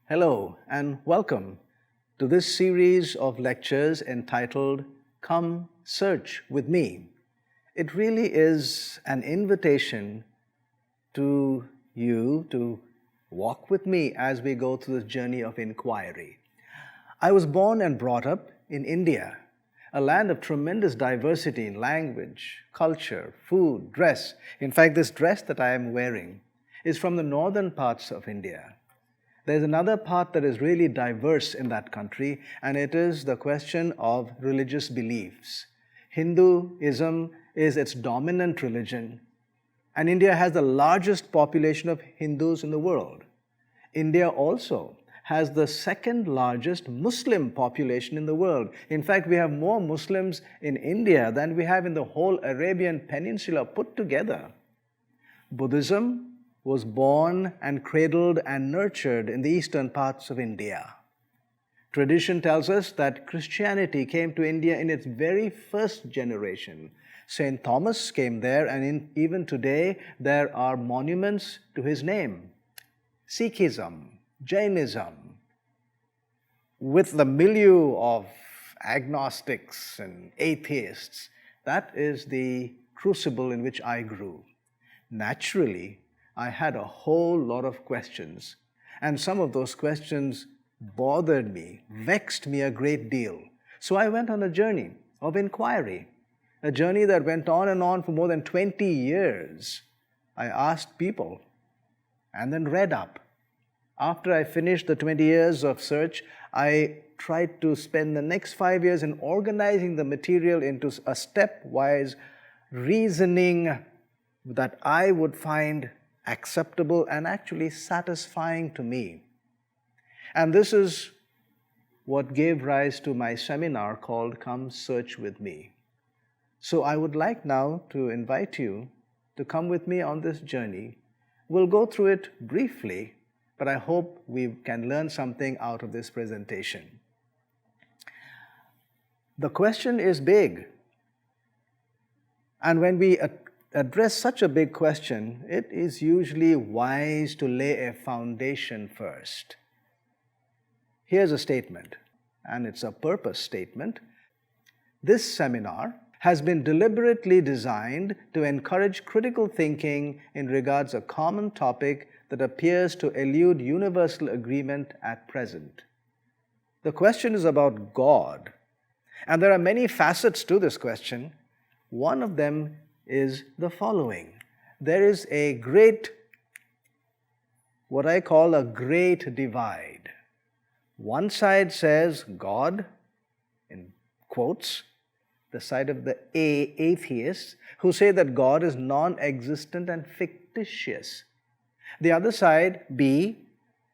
Hello and welcome to this series of lectures entitled Come Search with Me. It really is an invitation to you to walk with me as we go through this journey of inquiry. I was born and brought up in India, a land of tremendous diversity in language, culture, food, dress. In fact, this dress that I am wearing is from the northern parts of India. There's another part that is really diverse in that country, and it is the question of religious beliefs. Hinduism is its dominant religion, and India has the largest population of Hindus in the world. India also has the second largest Muslim population in the world. In fact, we have more Muslims in India than we have in the whole Arabian Peninsula put together. Buddhism was born and cradled and nurtured in the eastern parts of India. Tradition tells us that Christianity came to India in its very first generation. St. Thomas came there, and even today there are monuments to his name. Sikhism, Jainism, with the milieu of agnostics and atheists, that is the crucible in which I grew. Naturally, I had a whole lot of questions, and some of those questions bothered me, vexed me a great deal. So I went on a journey of inquiry, a journey that went on for more than 20 years. I asked people and then read up. After I finished the 20 years of search, I tried to spend the next 5 years in organizing the material into a stepwise reasoning that I would find acceptable and actually satisfying to me. And this is what gave rise to my seminar called Come Search with Me. So I would like now to invite you to come with me on this journey. We'll go through it briefly, but I hope we can learn something out of this presentation. The question is big. And when we address such a big question, it is usually wise to lay a foundation first. Here's a statement, and it's a purpose statement. This seminar has been deliberately designed to encourage critical thinking in regards to a common topic that appears to elude universal agreement at present. The question is about God, and there are many facets to this question. One of them is the following. There is a great, what I call a great divide. One side says God, in quotes, the side of the atheists, who say that God is non-existent and fictitious. The other side, B,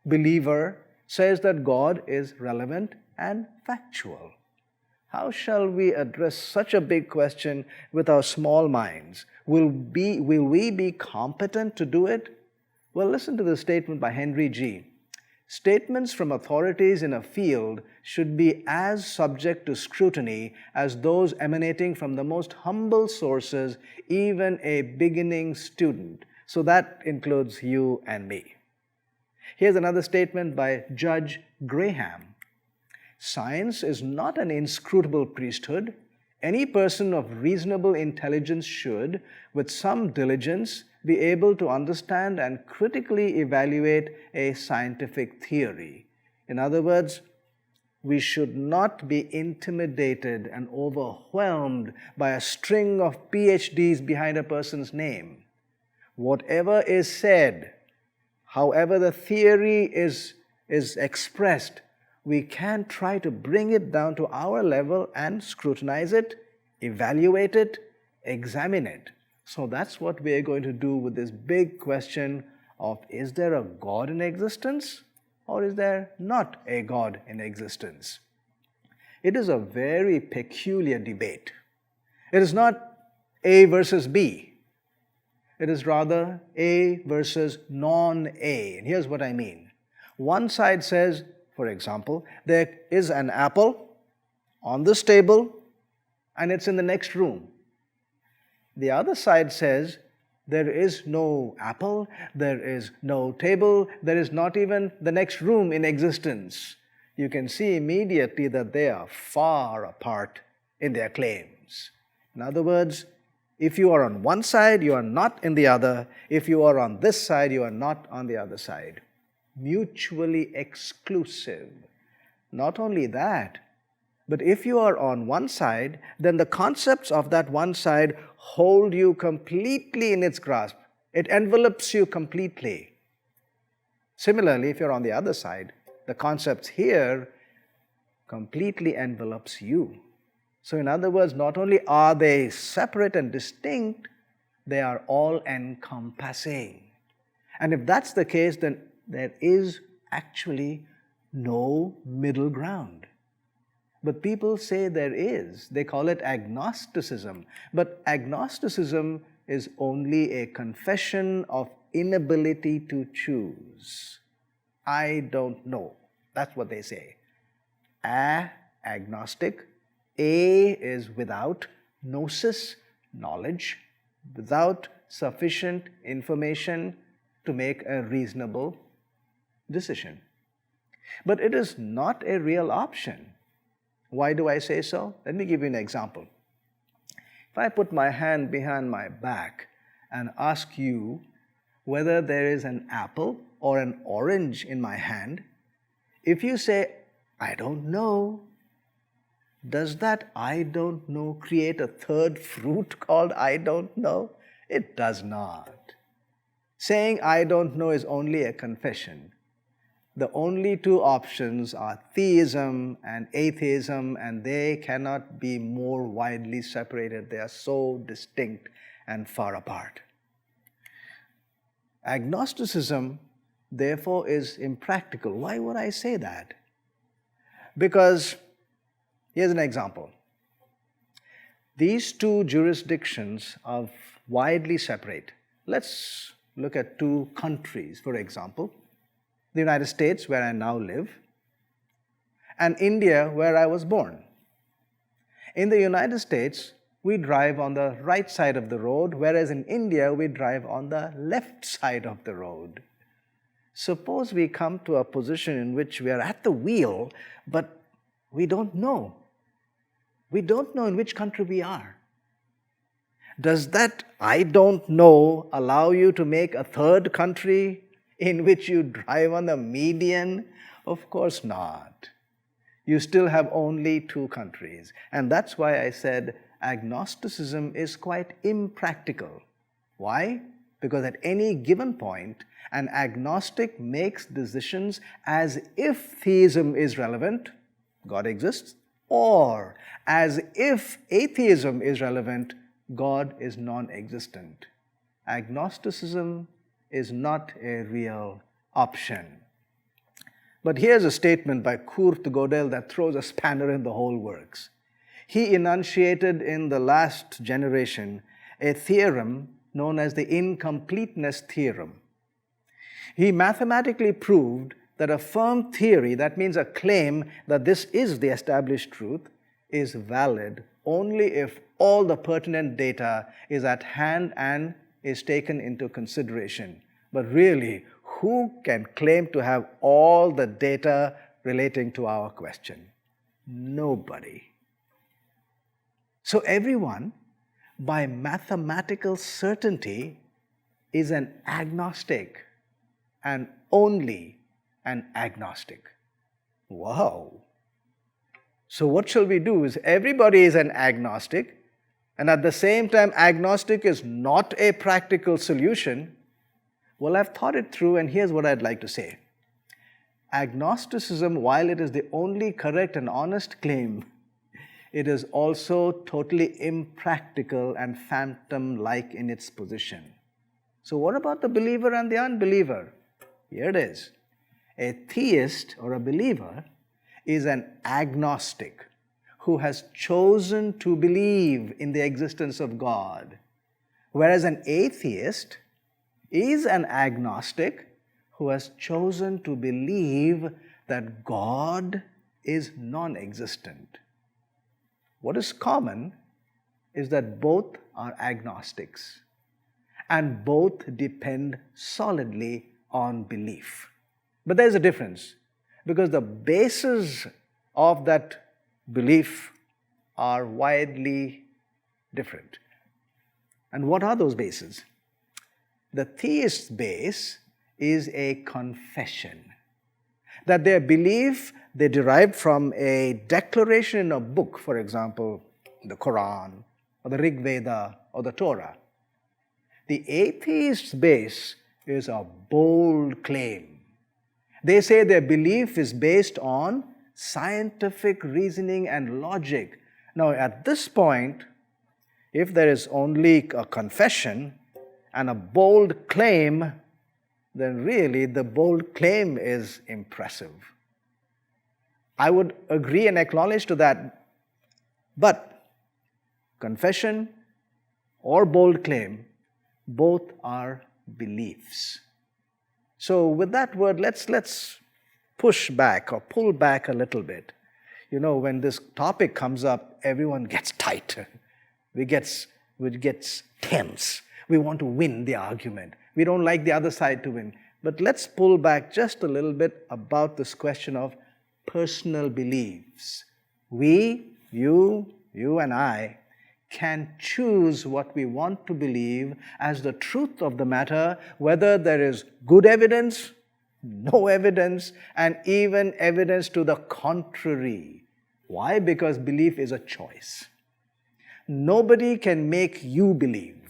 believer, says that God is relevant and factual. How shall we address such a big question with our small minds? Will we be competent to do it? Well, listen to the statement by Henry G. Statements from authorities in a field should be as subject to scrutiny as those emanating from the most humble sources, even a beginning student. So that includes you and me. Here's another statement by Judge Graham. Science is not an inscrutable priesthood. Any person of reasonable intelligence should, with some diligence, be able to understand and critically evaluate a scientific theory. In other words, we should not be intimidated and overwhelmed by a string of PhDs behind a person's name. Whatever is said, however the theory is expressed, we can try to bring it down to our level and scrutinize it, evaluate it, examine it. So that's what we are going to do with this big question of, is there a God in existence or is there not a God in existence? It is a very peculiar debate. It is not A versus B. It is rather A versus non-A. And here's what I mean. One side says, for example, there is an apple on this table and it's in the next room. The other side says there is no apple, there is no table, there is not even the next room in existence. You can see immediately that they are far apart in their claims. In other words, if you are on one side, you are not in the other. If you are on this side, you are not on the other side. Mutually exclusive. Not only that, but if you are on one side, then the concepts of that one side hold you completely in its grasp. It envelopes you completely. Similarly, if you're on the other side, the concepts here completely envelops you. So in other words, not only are they separate and distinct, they are all-encompassing. And if that's the case, then there is actually no middle ground. But people say there is. They call it agnosticism. But agnosticism is only a confession of inability to choose. I don't know. That's what they say. Agnostic. A is without gnosis, knowledge, without sufficient information to make a reasonable decision. But it is not a real option. Why do I say so? Let me give you an example. If I put my hand behind my back and ask you whether there is an apple or an orange in my hand, if you say, I don't know, does that I don't know create a third fruit called I don't know? It does not. Saying I don't know is only a confession. The only two options are theism and atheism, and they cannot be more widely separated. They are so distinct and far apart. Agnosticism, therefore, is impractical. Why would I say that? Because here's an example. These two jurisdictions are widely separate. Let's look at two countries, for example. The United States, where I now live, and India, where I was born. In the United States, we drive on the right side of the road, whereas in India, we drive on the left side of the road. Suppose we come to a position in which we are at the wheel, but we don't know. We don't know in which country we are. Does that I don't know allow you to make a third country in which you drive on the median? Of course not. You still have only two countries. And that's why I said agnosticism is quite impractical. Why? Because at any given point, an agnostic makes decisions as if theism is relevant, God exists, or as if atheism is relevant, God is non-existent. Agnosticism is not a real option. But here's a statement by Kurt Gödel that throws a spanner in the whole works. He enunciated in the last generation a theorem known as the incompleteness theorem. He mathematically proved that a firm theory, that means a claim that this is the established truth, is valid only if all the pertinent data is at hand and is taken into consideration. But really, who can claim to have all the data relating to our question? Nobody. So everyone, by mathematical certainty, is an agnostic and only an agnostic. Wow. So what shall we do? Is everybody is an agnostic, and at the same time agnostic is not a practical solution. Well, I've thought it through, and here's what I'd like to say. Agnosticism, while it is the only correct and honest claim, it is also totally impractical and phantom-like in its position. So what about the believer and the unbeliever? Here it is. A theist or a believer is an agnostic who has chosen to believe in the existence of God, whereas an atheist is an agnostic who has chosen to believe that God is non-existent. What is common is that both are agnostics and both depend solidly on belief. But there's a difference, because the bases of that belief are widely different. And what are those bases? The theist's base is a confession that their belief they derived from a declaration in a book, for example, the Quran or the Rig Veda or the Torah. The atheist's base is a bold claim. They say their belief is based on scientific reasoning and logic. Now, at this point, if there is only a confession and a bold claim, then really the bold claim is impressive. I would agree and acknowledge to that, but confession or bold claim, both are beliefs. So with that word, let's push back or pull back a little bit. You know, when this topic comes up, everyone gets tight. We gets tense. We want to win the argument. We don't like the other side to win. But let's pull back just a little bit about this question of personal beliefs. We, you and I, can choose what we want to believe as the truth of the matter, whether there is good evidence, no evidence, and even evidence to the contrary. Why? Because belief is a choice. Nobody can make you believe.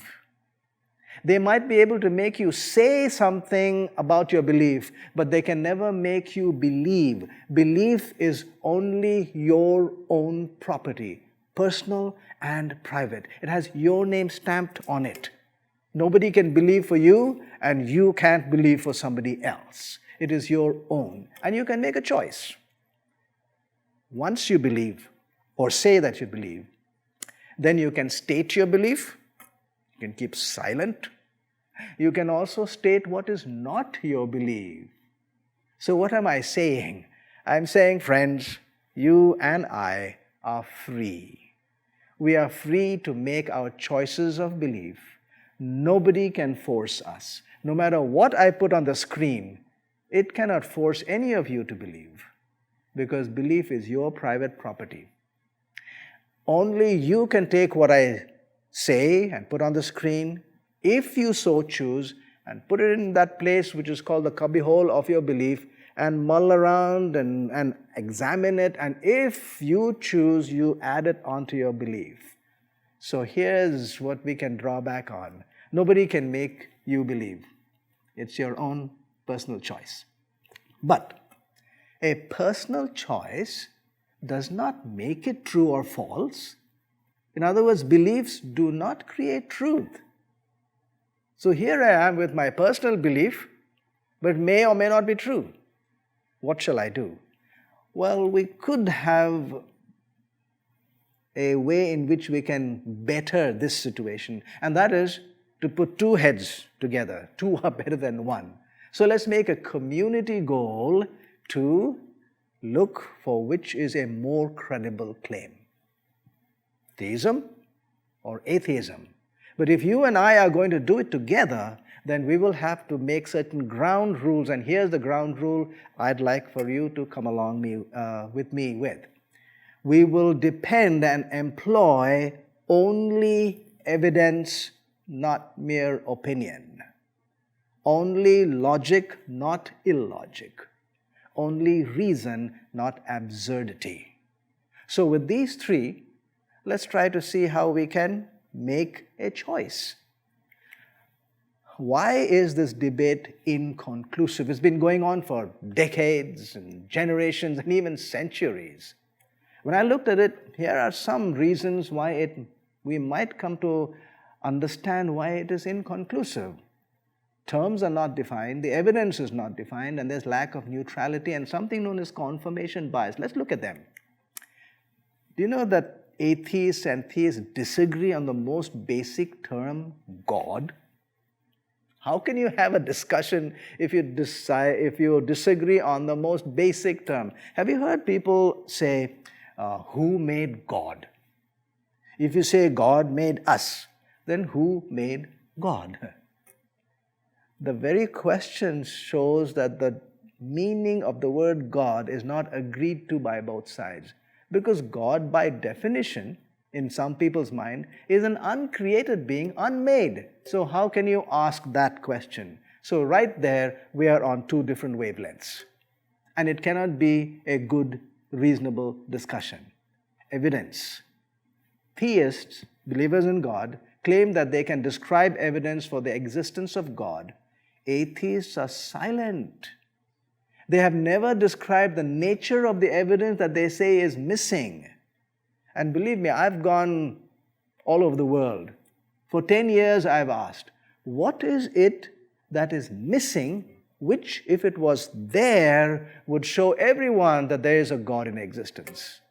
They might be able to make you say something about your belief, but they can never make you believe. Belief is only your own property, personal and private. It has your name stamped on it. Nobody can believe for you, and you can't believe for somebody else. It is your own, and you can make a choice. Once you believe, or say that you believe, then you can state your belief, you can keep silent, you can also state what is not your belief. So what am I saying? I'm saying, friends, you and I are free. We are free to make our choices of belief. Nobody can force us. No matter what I put on the screen, it cannot force any of you to believe, because belief is your private property. Only you can take what I say and put on the screen, if you so choose, and put it in that place which is called the cubbyhole of your belief, and mull around and examine it, and if you choose, you add it onto your belief. So here's what we can draw back on. Nobody can make you believe. It's your own personal choice. But a personal choice does not make it true or false. In other words, beliefs do not create truth. So here I am with my personal belief, but may or may not be true. What shall I do? Well, we could have a way in which we can better this situation, and that is to put two heads together. Two are better than one. So let's make a community goal to look for which is a more credible claim. Theism or atheism. But if you and I are going to do it together, then we will have to make certain ground rules. And here's the ground rule I'd like for you to come along with me with. We will depend and employ only evidence, not mere opinion. Only logic, not illogic. Only reason, not absurdity. So with these three, let's try to see how we can make a choice. Why is this debate inconclusive? It's been going on for decades and generations and even centuries. When I looked at it, here are some reasons why we might come to understand why it is inconclusive. Terms are not defined, the evidence is not defined, and there's lack of neutrality and something known as confirmation bias. Let's look at them. Do you know that atheists and theists disagree on the most basic term, God? How can you have a discussion if you disagree on the most basic term? Have you heard people say, who made God? If you say God made us, then who made God? The very question shows that the meaning of the word God is not agreed to by both sides. Because God, by definition, in some people's mind, is an uncreated being, unmade. So how can you ask that question? So right there, we are on two different wavelengths. And it cannot be a good, reasonable discussion. Evidence. Theists, believers in God, claim that they can describe evidence for the existence of God. Atheists are silent. They have never described the nature of the evidence that they say is missing. And believe me, I've gone all over the world. For 10 years I've asked, what is it that is missing, which, if it was there, would show everyone that there is a God in existence?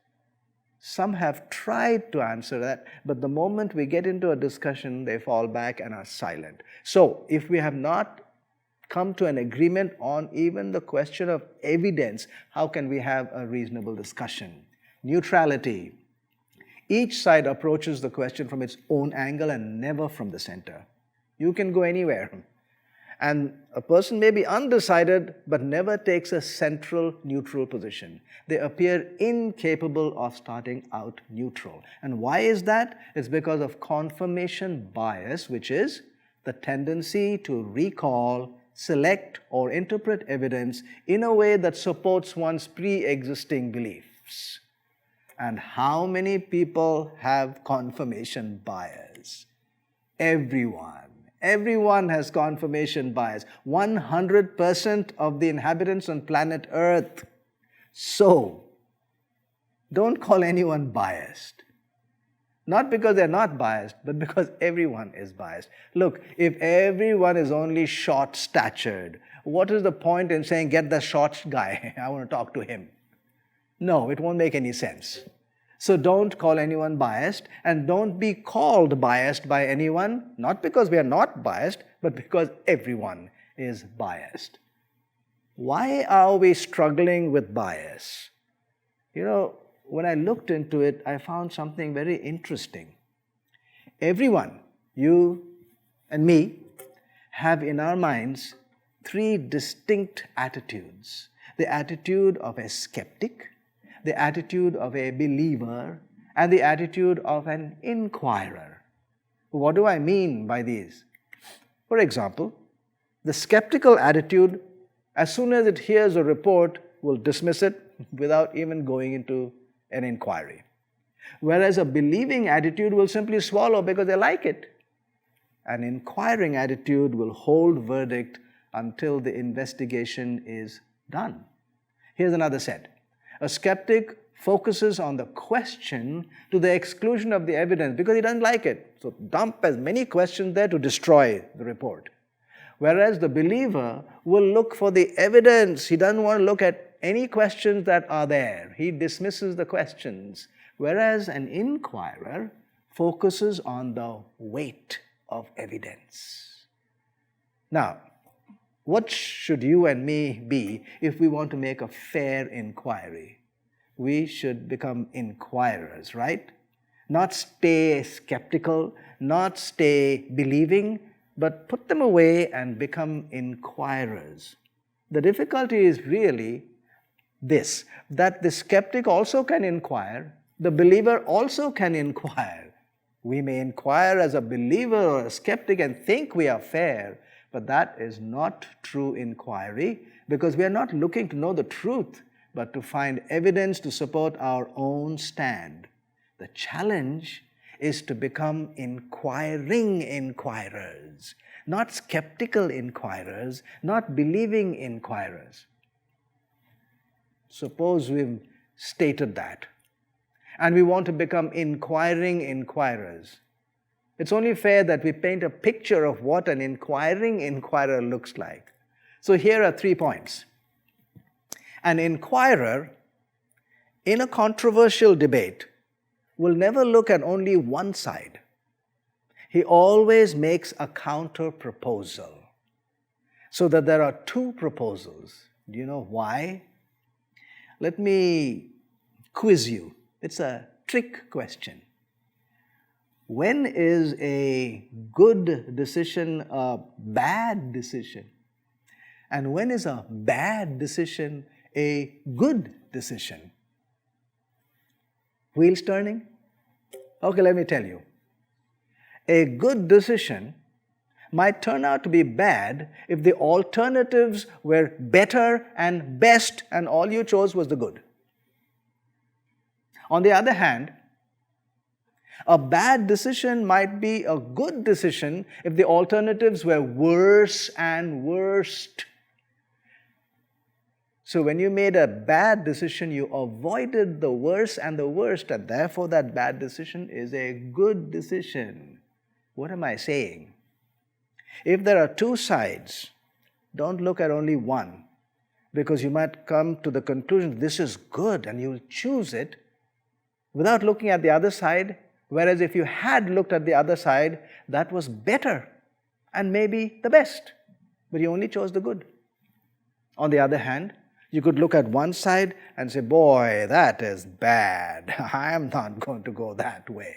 Some have tried to answer that, but the moment we get into a discussion, they fall back and are silent. So, if we have not come to an agreement on even the question of evidence, how can we have a reasonable discussion? Neutrality. Each side approaches the question from its own angle and never from the center. You can go anywhere. And a person may be undecided but never takes a central neutral position. They appear incapable of starting out neutral. And why is that? It's because of confirmation bias, which is the tendency to recall, select, or interpret evidence in a way that supports one's pre-existing beliefs. And how many people have confirmation bias? Everyone. Everyone has confirmation bias. 100% of the inhabitants on planet Earth. So, don't call anyone biased. Not because they're not biased, but because everyone is biased. Look, if everyone is only short-statured, what is the point in saying, get the short guy, I want to talk to him? No, it won't make any sense. So don't call anyone biased, and don't be called biased by anyone, not because we are not biased, but because everyone is biased. Why are we struggling with bias? You know, when I looked into it, I found something very interesting. Everyone, you and me, have in our minds three distinct attitudes. The attitude of a skeptic, the attitude of a believer, and the attitude of an inquirer. What do I mean by these? For example, the skeptical attitude, as soon as it hears a report, will dismiss it without even going into an inquiry. Whereas a believing attitude will simply swallow because they like it. An inquiring attitude will hold verdict until the investigation is done. Here's another set. A skeptic focuses on the question to the exclusion of the evidence because he doesn't like it. So dump as many questions there to destroy the report. Whereas the believer will look for the evidence. He doesn't want to look at any questions that are there. He dismisses the questions. Whereas an inquirer focuses on the weight of evidence. Now, what should you and me be if we want to make a fair inquiry? We should become inquirers, right? Not stay skeptical, not stay believing, but put them away and become inquirers. The difficulty is really this, that the skeptic also can inquire, the believer also can inquire. We may inquire as a believer or a skeptic and think we are fair, but that is not true inquiry, because we are not looking to know the truth, but to find evidence to support our own stand. The challenge is to become inquiring inquirers, not skeptical inquirers, not believing inquirers. Suppose we've stated that, and we want to become inquiring inquirers. It's only fair that we paint a picture of what an inquiring inquirer looks like. So here are 3 points. An inquirer in a controversial debate will never look at only one side. He always makes a counter proposal, so that there are 2 proposals. Do you know why? Let me quiz you. It's a trick question. When is a good decision a bad decision? And when is a bad decision a good decision? Wheels turning? Okay, let me tell you. A good decision might turn out to be bad if the alternatives were better and best and all you chose was the good. On the other hand, a bad decision might be a good decision if the alternatives were worse and worst. So when you made a bad decision, you avoided the worst and the worst, and therefore that bad decision is a good decision. What am I saying? If there are 2 sides, don't look at only one, because you might come to the conclusion this is good and you'll choose it without looking at the other side, whereas if you had looked at the other side, that was better and maybe the best, but you only chose the good. On the other hand, you could look at one side and say, boy, that is bad. I am not going to go that way.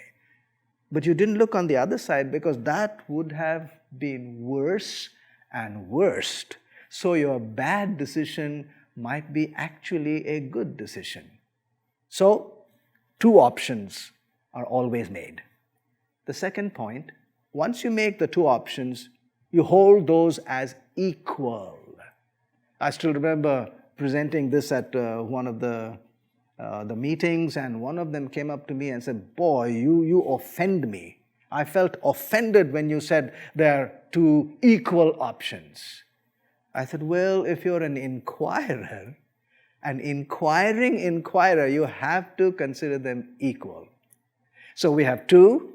But you didn't look on the other side because that would have been worse and worst. So your bad decision might be actually a good decision. So 2 options are always made. The second point, once you make the 2 options, you hold those as equal. I still remember presenting this at one of the meetings, and one of them came up to me and said, boy, you offend me. I felt offended when you said there are 2 equal options. I said, well, if you're an inquirer, an inquiring inquirer, you have to consider them equal. So we have 2.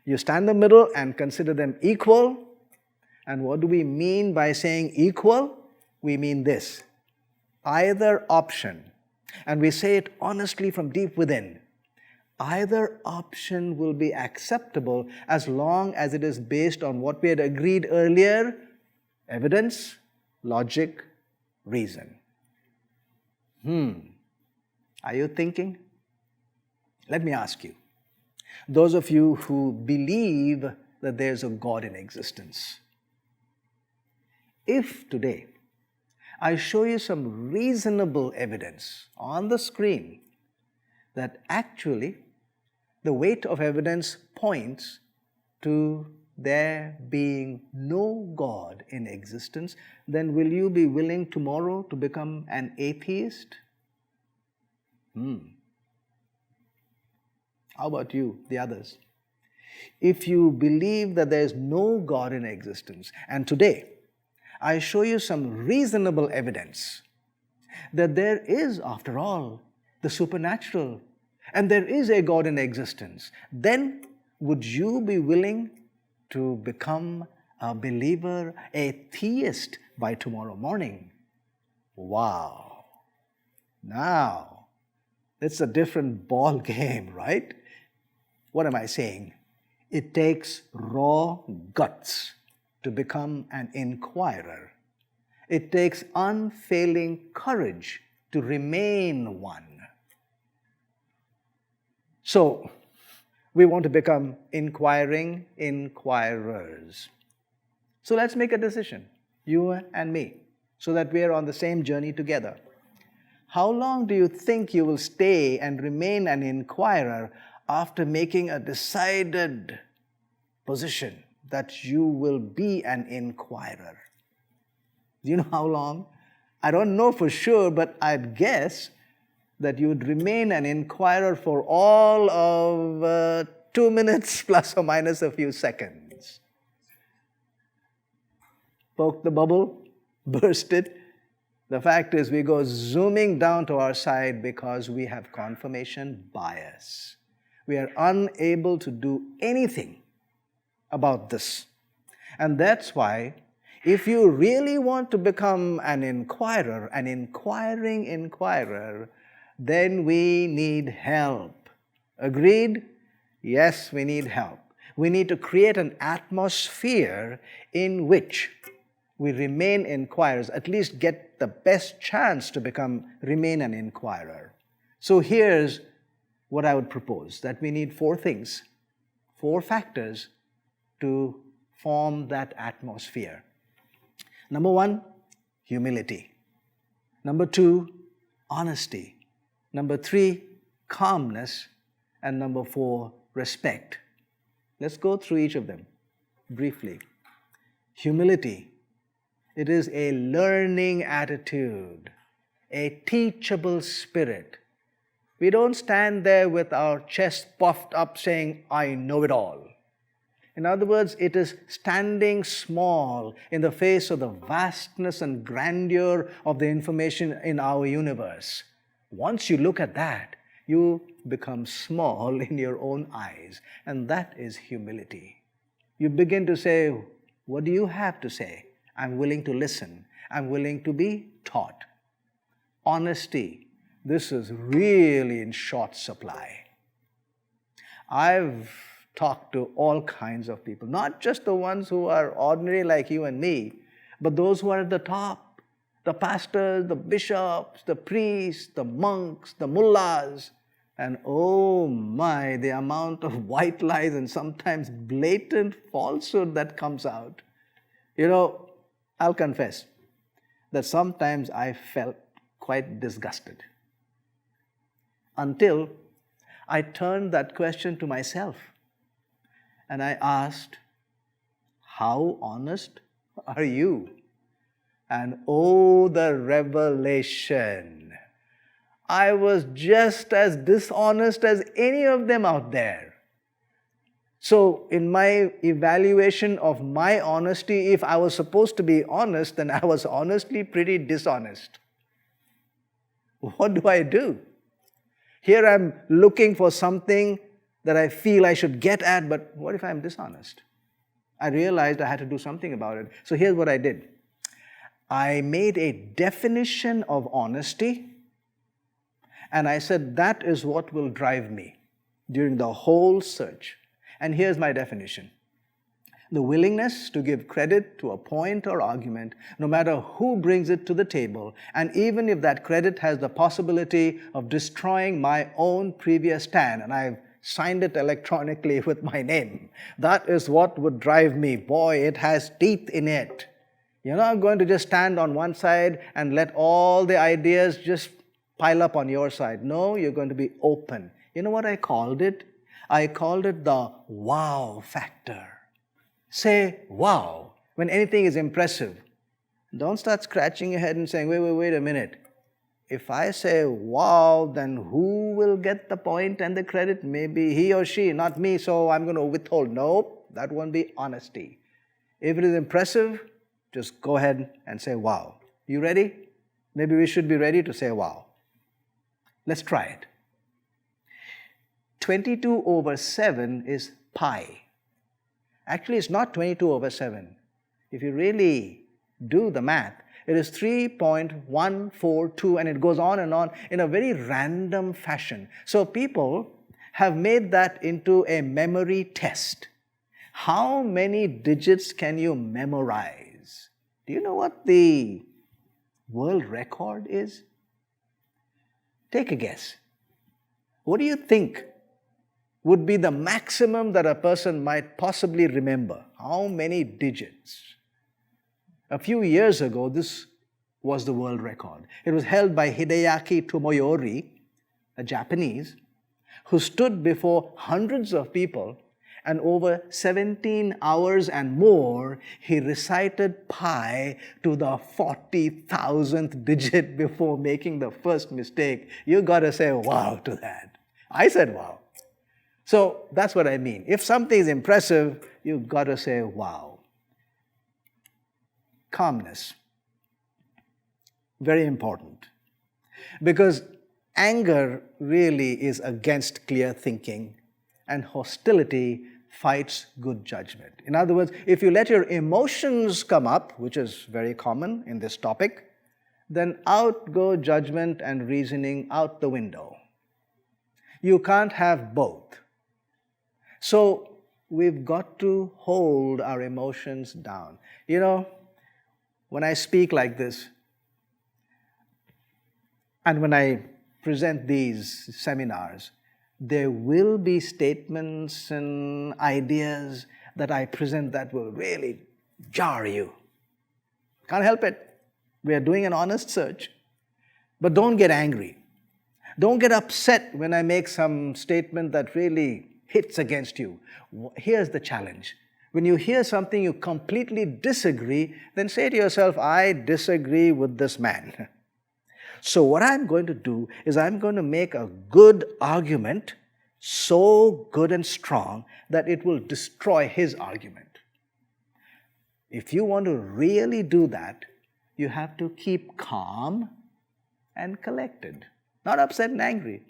You stand in the middle and consider them equal. And what do we mean by saying equal? We mean this. Either option, and we say it honestly from deep within, either option will be acceptable as long as it is based on what we had agreed earlier: evidence, logic, reason. Are you thinking? Let me ask you, those of you who believe that there's a God in existence, if today I show you some reasonable evidence on the screen that actually the weight of evidence points to there being no God in existence, then will you be willing tomorrow to become an atheist? How about you, the others? If you believe that there is no God in existence, and today I show you some reasonable evidence that there is, after all, the supernatural, and there is a God in existence, then would you be willing to become a believer, a theist by tomorrow morning? Wow. Now, it's a different ball game, right? What am I saying? It takes raw guts to become an inquirer. It takes unfailing courage to remain one. So, we want to become inquiring inquirers. So let's make a decision, you and me, so that we are on the same journey together. How long do you think you will stay and remain an inquirer after making a decided position that you will be an inquirer? Do you know how long? I don't know for sure, but I'd guess that you would remain an inquirer for all of 2 minutes plus or minus a few seconds. Poke the bubble, burst it. The fact is, we go zooming down to our side because we have confirmation bias. We are unable to do anything about this. And that's why, if you really want to become an inquirer, an inquiring inquirer, then we need help. Agreed? Yes, we need help. We need to create an atmosphere in which we remain inquirers, at least get the best chance to remain an inquirer. So here's what I would propose, that we need 4 things, 4 factors to form that atmosphere. Number 1, humility. Number 2, honesty. Number 3, calmness. And number 4, respect. Let's go through each of them briefly. Humility. It is a learning attitude, a teachable spirit. We don't stand there with our chest puffed up saying, I know it all. In other words, it is standing small in the face of the vastness and grandeur of the information in our universe. Once you look at that, you become small in your own eyes, and that is humility. You begin to say, what do you have to say? I'm willing to listen. I'm willing to be taught. Honesty. This is really in short supply. I've talked to all kinds of people, not just the ones who are ordinary like you and me, but those who are at the top, the pastors, the bishops, the priests, the monks, the mullahs, and oh my, the amount of white lies and sometimes blatant falsehood that comes out. You know, I'll confess that sometimes I felt quite disgusted until I turned that question to myself and I asked, how honest are you? And oh, the revelation. I was just as dishonest as any of them out there. So in my evaluation of my honesty, if I was supposed to be honest, then I was honestly pretty dishonest. What do I do? Here I'm looking for something that I feel I should get at, but what if I'm dishonest? I realized I had to do something about it. So here's what I did. I made a definition of honesty, and I said that is what will drive me during the whole search. And here's my definition. The willingness to give credit to a point or argument, no matter who brings it to the table, and even if that credit has the possibility of destroying my own previous stand, and I've signed it electronically with my name. That is what would drive me. Boy, it has teeth in it. You're not going to just stand on one side and let all the ideas just pile up on your side. No, you're going to be open. You know what I called it? I called it the wow factor. Say wow when anything is impressive. Don't start scratching your head and saying, wait a minute. If I say wow, then who will get the point and the credit? Maybe he or she, not me, so I'm going to withhold. Nope, that won't be honesty. If it is impressive, just go ahead and say wow. You ready? Maybe we should be ready to say wow. Let's try it. 22/7 is pi. Actually, it's not 22/7. If you really do the math, it is 3.142, and it goes on in a very random fashion. So people have made that into a memory test. How many digits can you memorize? Do you know what the world record is? Take a guess. What do you think would be the maximum that a person might possibly remember? How many digits? A few years ago, this was the world record. It was held by Hideaki Tomoyori, a Japanese, who stood before hundreds of people, and over 17 hours and more, he recited pi to the 40,000th digit before making the first mistake. You gotta say wow to that. I said wow. So that's what I mean. If something is impressive, you gotta say wow. Calmness. Very important. Because anger really is against clear thinking, and hostility fights good judgment. In other words, if you let your emotions come up, which is very common in this topic, then out go judgment and reasoning out the window. You can't have both. So we've got to hold our emotions down. You know, when I speak like this, and when I present these seminars, there will be statements and ideas that I present that will really jar you. Can't help it. We are doing an honest search. But don't get angry. Don't get upset when I make some statement that really hits against you. Here's the challenge. When you hear something you completely disagree, then say to yourself, I disagree with this man. So what I'm going to do is I'm going to make a good argument, so good and strong that it will destroy his argument. If you want to really do that, you have to keep calm and collected, not upset and angry.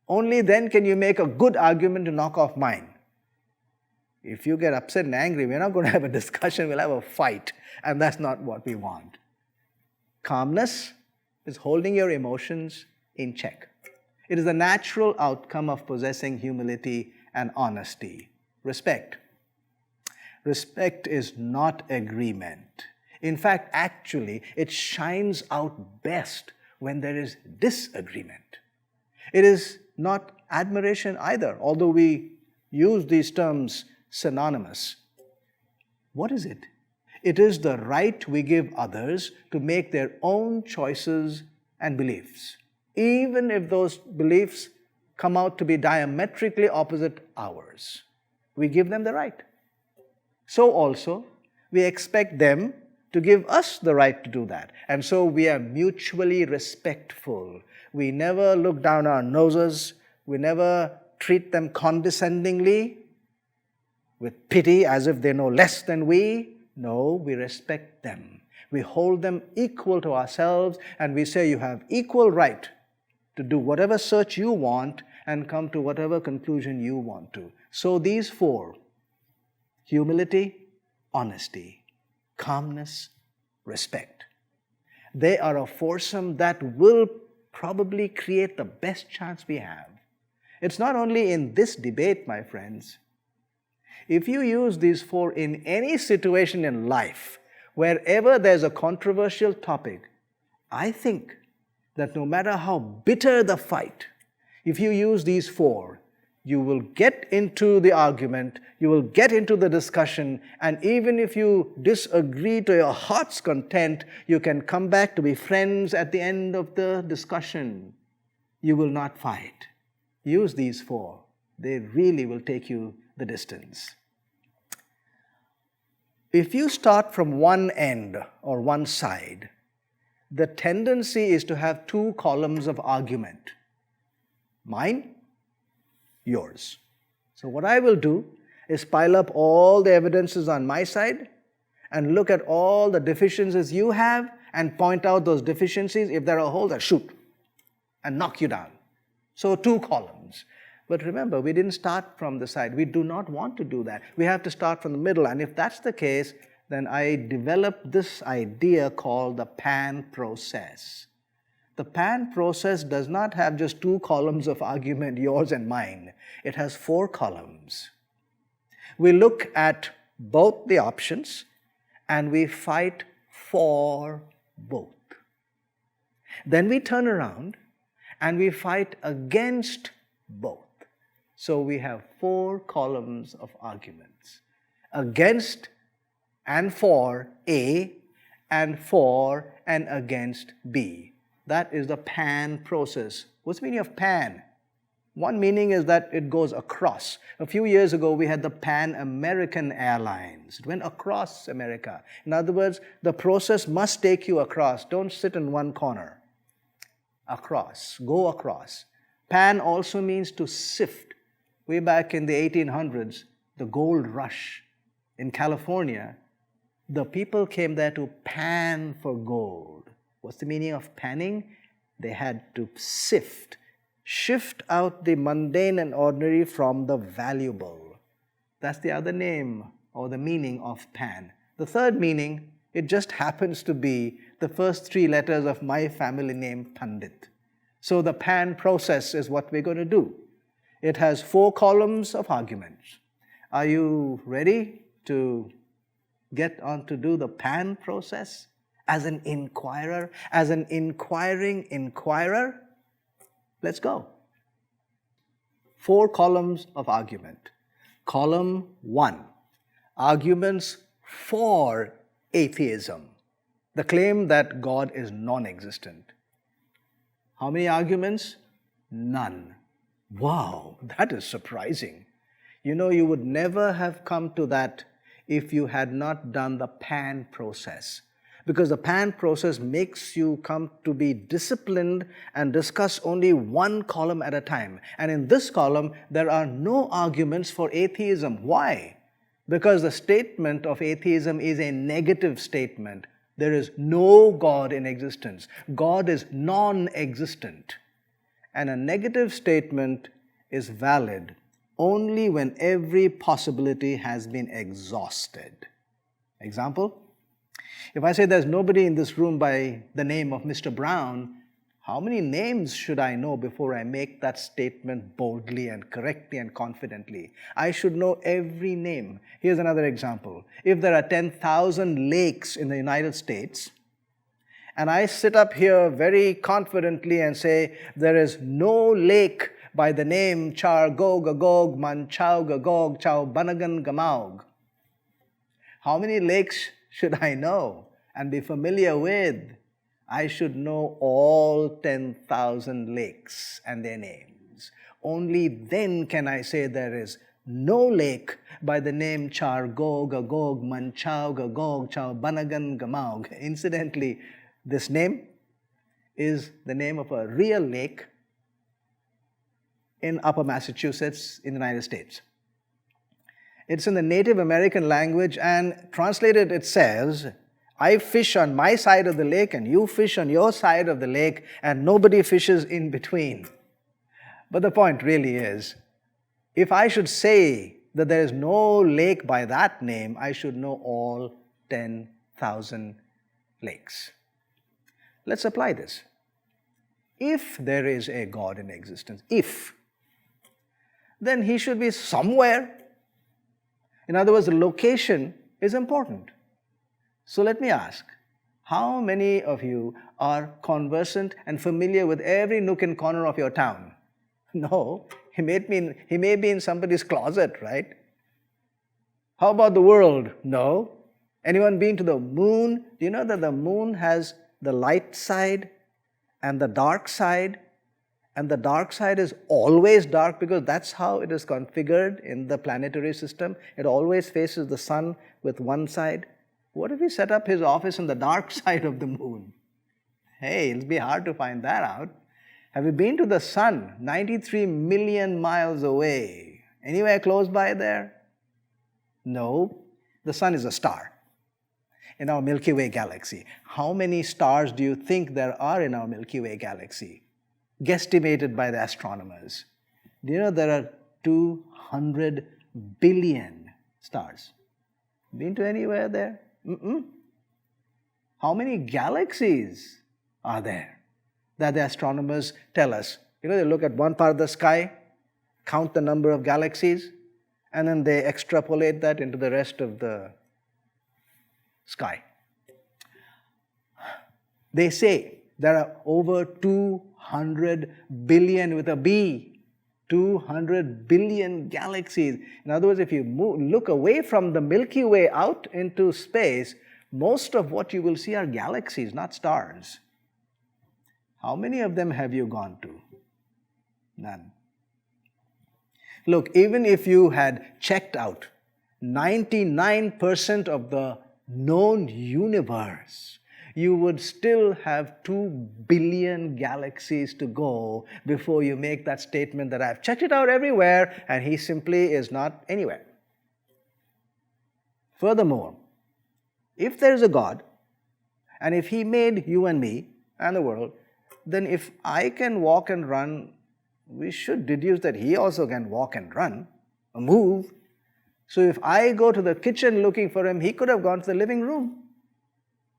Only then can you make a good argument to knock off mine. If you get upset and angry, we're not going to have a discussion, we'll have a fight, and that's not what we want. Calmness is holding your emotions in check. It is the natural outcome of possessing humility and honesty. Respect. Respect is not agreement. In fact, actually, it shines out best when there is disagreement. It is not admiration either, although we use these terms synonymous. What is it? It is the right we give others to make their own choices and beliefs, even if those beliefs come out to be diametrically opposite ours. We give them the right. So also, we expect them to give us the right to do that. And so we are mutually respectful. We never look down our noses. We never treat them condescendingly, with pity as if they know less than we. No, we respect them. We hold them equal to ourselves, and we say you have equal right to do whatever search you want and come to whatever conclusion you want to. So these four: humility, honesty, calmness, respect. They are a foursome that will probably create the best chance we have. It's not only in this debate, my friends. If you use these four in any situation in life, wherever there's a controversial topic, I think that no matter how bitter the fight, if you use these four, you will get into the argument, you will get into the discussion, and even if you disagree to your heart's content, you can come back to be friends at the end of the discussion. You will not fight. Use these four. They really will take you the distance. If you start from one end or one side, the tendency is to have two columns of argument. Mine, yours. So what I will do is pile up all the evidences on my side and look at all the deficiencies you have and point out those deficiencies. If there are holes, I shoot and knock you down. So two columns. But remember, we didn't start from the side. We do not want to do that. We have to start from the middle. And if that's the case, then I developed this idea called the PAN process. The PAN process does not have just two columns of argument, yours and mine. It has four columns. We look at both the options and we fight for both. Then we turn around and we fight against both. So we have 4 columns of arguments. Against and for A, and for and against B. That is the pan process. What's the meaning of pan? One meaning is that it goes across. A few years ago, we had the Pan American Airlines. It went across America. In other words, the process must take you across. Don't sit in one corner. Across. Go across. Pan also means to sift. Way back in the 1800s, the gold rush in California, the people came there to pan for gold. What's the meaning of panning? They had to sift. Shift out the mundane and ordinary from the valuable. That's the other name or the meaning of pan. The third meaning, it just happens to be the first 3 letters of my family name, Pandit. So the pan process is what we're going to do. It has 4 columns of arguments. Are you ready to get on to do the pan process as an inquirer, as an inquiring inquirer? Let's go. 4 columns of argument. Column 1, arguments for atheism, the claim that God is non-existent. How many arguments? None. Wow, that is surprising. You know, you would never have come to that if you had not done the pan process. Because the pan process makes you come to be disciplined and discuss only 1 column at a time. And in this column, there are no arguments for atheism. Why? Because the statement of atheism is a negative statement. There is no God in existence. God is non-existent. And a negative statement is valid only when every possibility has been exhausted. Example? If I say there's nobody in this room by the name of Mr. Brown, how many names should I know before I make that statement boldly and correctly and confidently? I should know every name. Here's another example. If there are 10,000 lakes in the United States, and I sit up here very confidently and say there is no lake by the name Char Gog Agog Man Chau Gagog Chau Banagan Gamaug, how many lakes should I know and be familiar with? I should know all 10,000 lakes and their names. Only then can I say there is no lake by the name Char Gog Agog Man Chau Gagog Chau Banagan Gamaug. Incidentally, this name is the name of a real lake in Upper Massachusetts in the United States. It's in the Native American language, and translated it says, I fish on my side of the lake and you fish on your side of the lake and nobody fishes in between. But the point really is, if I should say that there is no lake by that name, I should know all 10,000 lakes. Let's apply this. If there is a God in existence, then he should be somewhere. In other words, the location is important. So let me ask, how many of you are conversant and familiar with every nook and corner of your town? No, he may be in somebody's closet, right? How about the world? No. Anyone been to the moon? Do you know that the moon has the light side and the dark side? And the dark side is always dark because that's how it is configured in the planetary system. It always faces the sun with one side. What if he set up his office on the dark side of the moon? Hey, it'll be hard to find that out. Have you been to the sun? 93 million miles away. Anywhere close by there? No. The sun is a star in our Milky Way galaxy. How many stars do you think there are in our Milky Way galaxy? Guesstimated by the astronomers. Do you know there are 200 billion stars? Been to anywhere there? How many galaxies are there that the astronomers tell us? You know, they look at one part of the sky, count the number of galaxies, and then they extrapolate that into the rest of the sky. They say There are over 200 billion with a B, 200 billion galaxies. In other words, if you look away from the Milky Way out into space, most of what you will see are galaxies, not stars. How many of them have you gone to? None. Look, even if you had checked out 99% of the known universe, you would still have 2 billion galaxies to go before you make that statement that I've checked it out everywhere and he simply is not anywhere. Furthermore, if there is a God, and if he made you and me and the world, then if I can walk and run, we should deduce that he also can walk and run, or move. So if I go to the kitchen looking for him, he could have gone to the living room.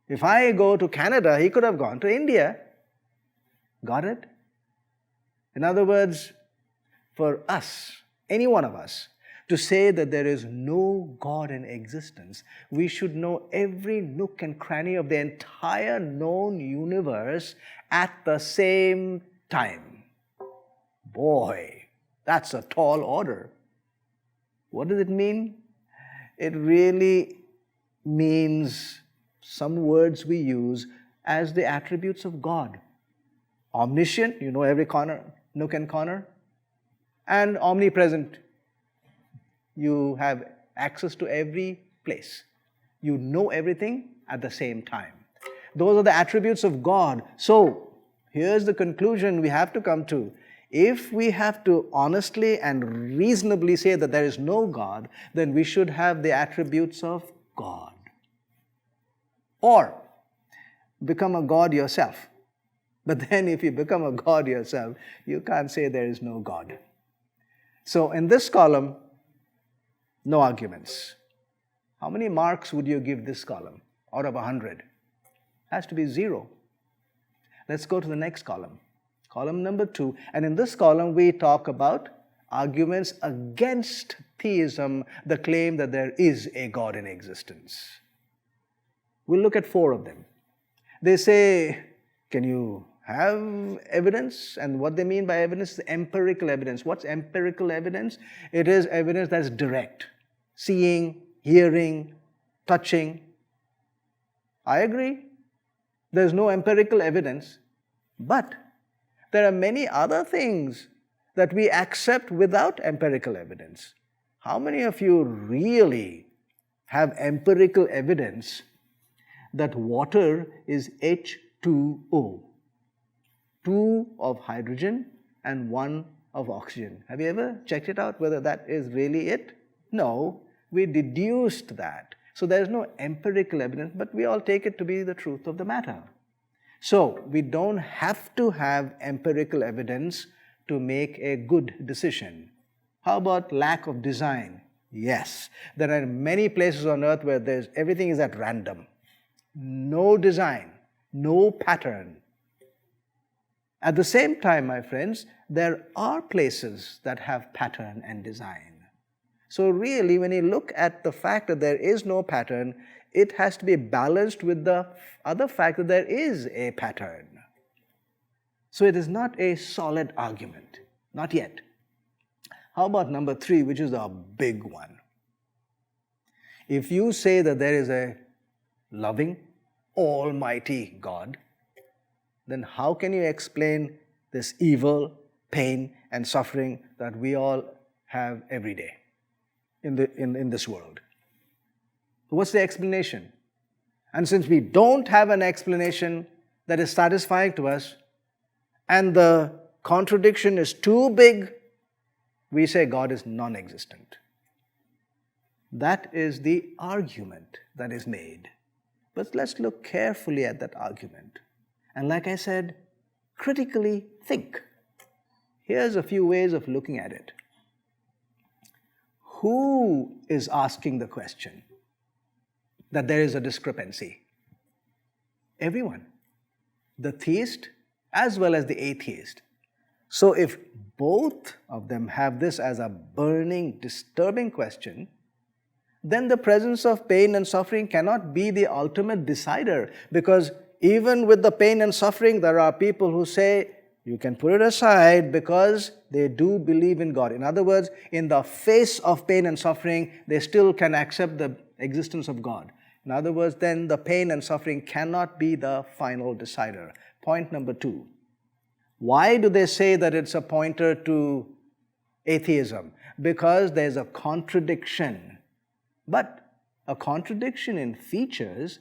If I go to Canada, he could have gone to India. Got it? In other words, for us, any one of us, to say that there is no God in existence, we should know every nook and cranny of the entire known universe at the same time. Boy, that's a tall order. What does it mean? It really means some words we use as the attributes of God. Omniscient, you know every corner, nook and corner, and omnipresent. You have access to every place. You know everything at the same time. Those are the attributes of God. So, here's the conclusion we have to come to. If we have to honestly and reasonably say that there is no God, then we should have the attributes of God. Or become a God yourself. But then if you become a God yourself, you can't say there is no God. So in this column, no arguments. How many marks would you give this column out of 100? Has to be 0. Let's go to the next column. Column number 2. And in this column, we talk about arguments against theism, the claim that there is a God in existence. We'll look at 4 of them. They say, can you have evidence? And what they mean by evidence is empirical evidence. What's empirical evidence? It is evidence that's direct. Seeing, hearing, touching. I agree. There's no empirical evidence. But there are many other things that we accept without empirical evidence. How many of you really have empirical evidence that water is H2O? 2 of hydrogen and 1 of oxygen. Have you ever checked it out whether that is really it? No, we deduced that. So there is no empirical evidence, but we all take it to be the truth of the matter. So we don't have to have empirical evidence to make a good decision. How about lack of design? Yes, there are many places on earth where everything is at random. No design, no pattern. At the same time, my friends, there are places that have pattern and design. So really, when you look at the fact that there is no pattern, it has to be balanced with the other fact that there is a pattern. So it is not a solid argument, not yet. How about number 3, which is a big one? If you say that there is a loving, almighty God, then how can you explain this evil, pain, and suffering that we all have every day in this world? What's the explanation? And since we don't have an explanation that is satisfying to us, and the contradiction is too big, we say God is non-existent. That is the argument that is made. But let's look carefully at that argument. And like I said, critically think. Here's a few ways of looking at it. Who is asking the question that there is a discrepancy? Everyone. The theist as well as the atheist. So if both of them have this as a burning, disturbing question, then the presence of pain and suffering cannot be the ultimate decider, because even with the pain and suffering, there are people who say, you can put it aside because they do believe in God. In other words, in the face of pain and suffering, they still can accept the existence of God. In other words, then the pain and suffering cannot be the final decider. Point number 2. Why do they say that it's a pointer to atheism? Because there's a contradiction. But a contradiction in features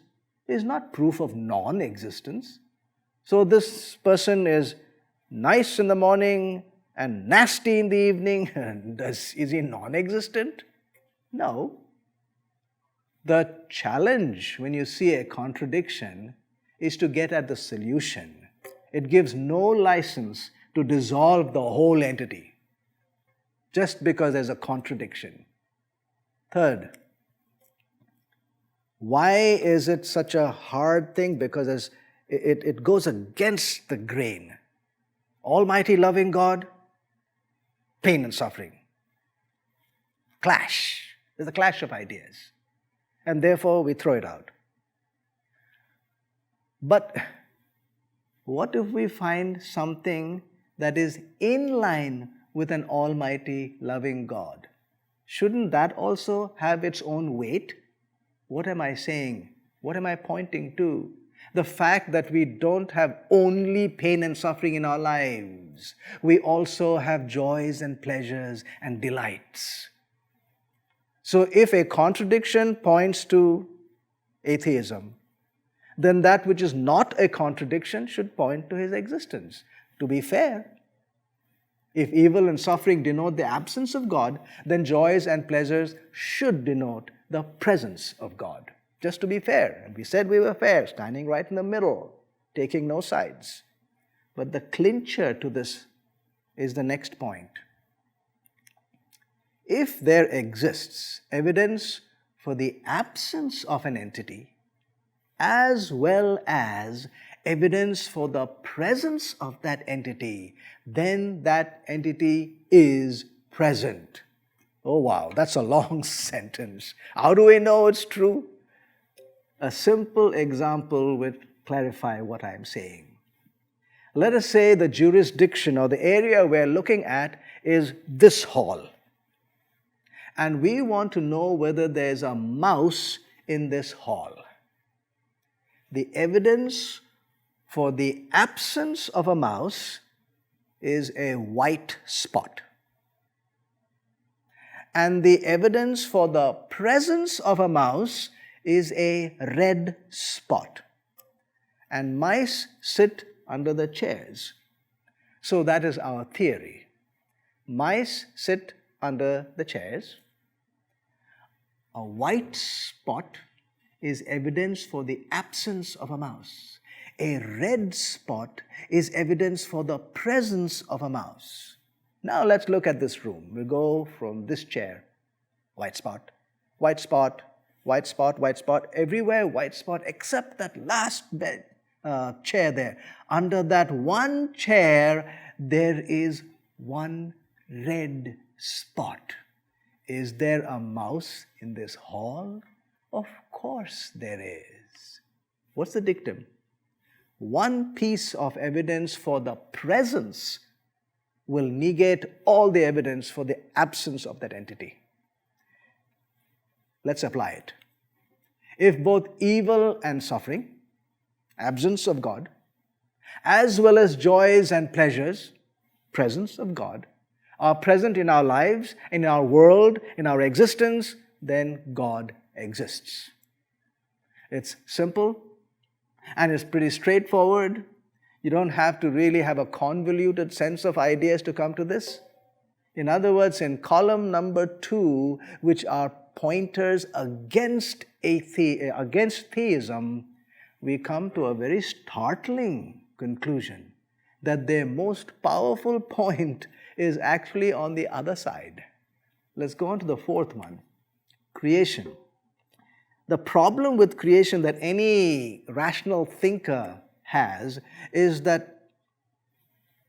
is not proof of non-existence. So this person is nice in the morning and nasty in the evening. Is he non-existent? No. The challenge when you see a contradiction is to get at the solution. It gives no license to dissolve the whole entity just because there's a contradiction. Third, why is it such a hard thing? Because it goes against the grain. Almighty loving God, pain and suffering. Clash. There's a clash of ideas. And therefore we throw it out. But what if we find something that is in line with an almighty loving God? Shouldn't that also have its own weight? What am I saying? What am I pointing to? The fact that we don't have only pain and suffering in our lives. We also have joys and pleasures and delights. So if a contradiction points to atheism, then that which is not a contradiction should point to his existence. To be fair, if evil and suffering denote the absence of God, then joys and pleasures should denote the presence of God. Just to be fair. And we said we were fair, standing right in the middle, taking no sides. But the clincher to this is the next point. If there exists evidence for the absence of an entity, as well as evidence for the presence of that entity, then that entity is present. Oh wow, that's a long sentence. How do we know it's true? A simple example will clarify what I'm saying. Let us say the jurisdiction or the area we're looking at is this hall. And we want to know whether there's a mouse in this hall. The evidence for the absence of a mouse is a white spot. And the evidence for the presence of a mouse is a red spot. And mice sit under the chairs. So that is our theory. Mice sit under the chairs. A white spot is evidence for the absence of a mouse. A red spot is evidence for the presence of a mouse. Now let's look at this room. We'll go from this chair, white spot, white spot, white spot, white spot, everywhere white spot except that last chair there. Under that one chair, there is one red spot. Is there a mouse in this hall? Of course there is. What's the dictum? One piece of evidence for the presence will negate all the evidence for the absence of that entity. Let's apply it. If both evil and suffering, absence of God, as well as joys and pleasures, presence of God, are present in our lives, in our world, in our existence, then God exists. It's simple and it's pretty straightforward. You don't have to really have a convoluted sense of ideas to come to this. In other words, in column number 2, which are pointers against theism, we come to a very startling conclusion that their most powerful point is actually on the other side. Let's go on to the fourth one, creation. The problem with creation that any rational thinker has is that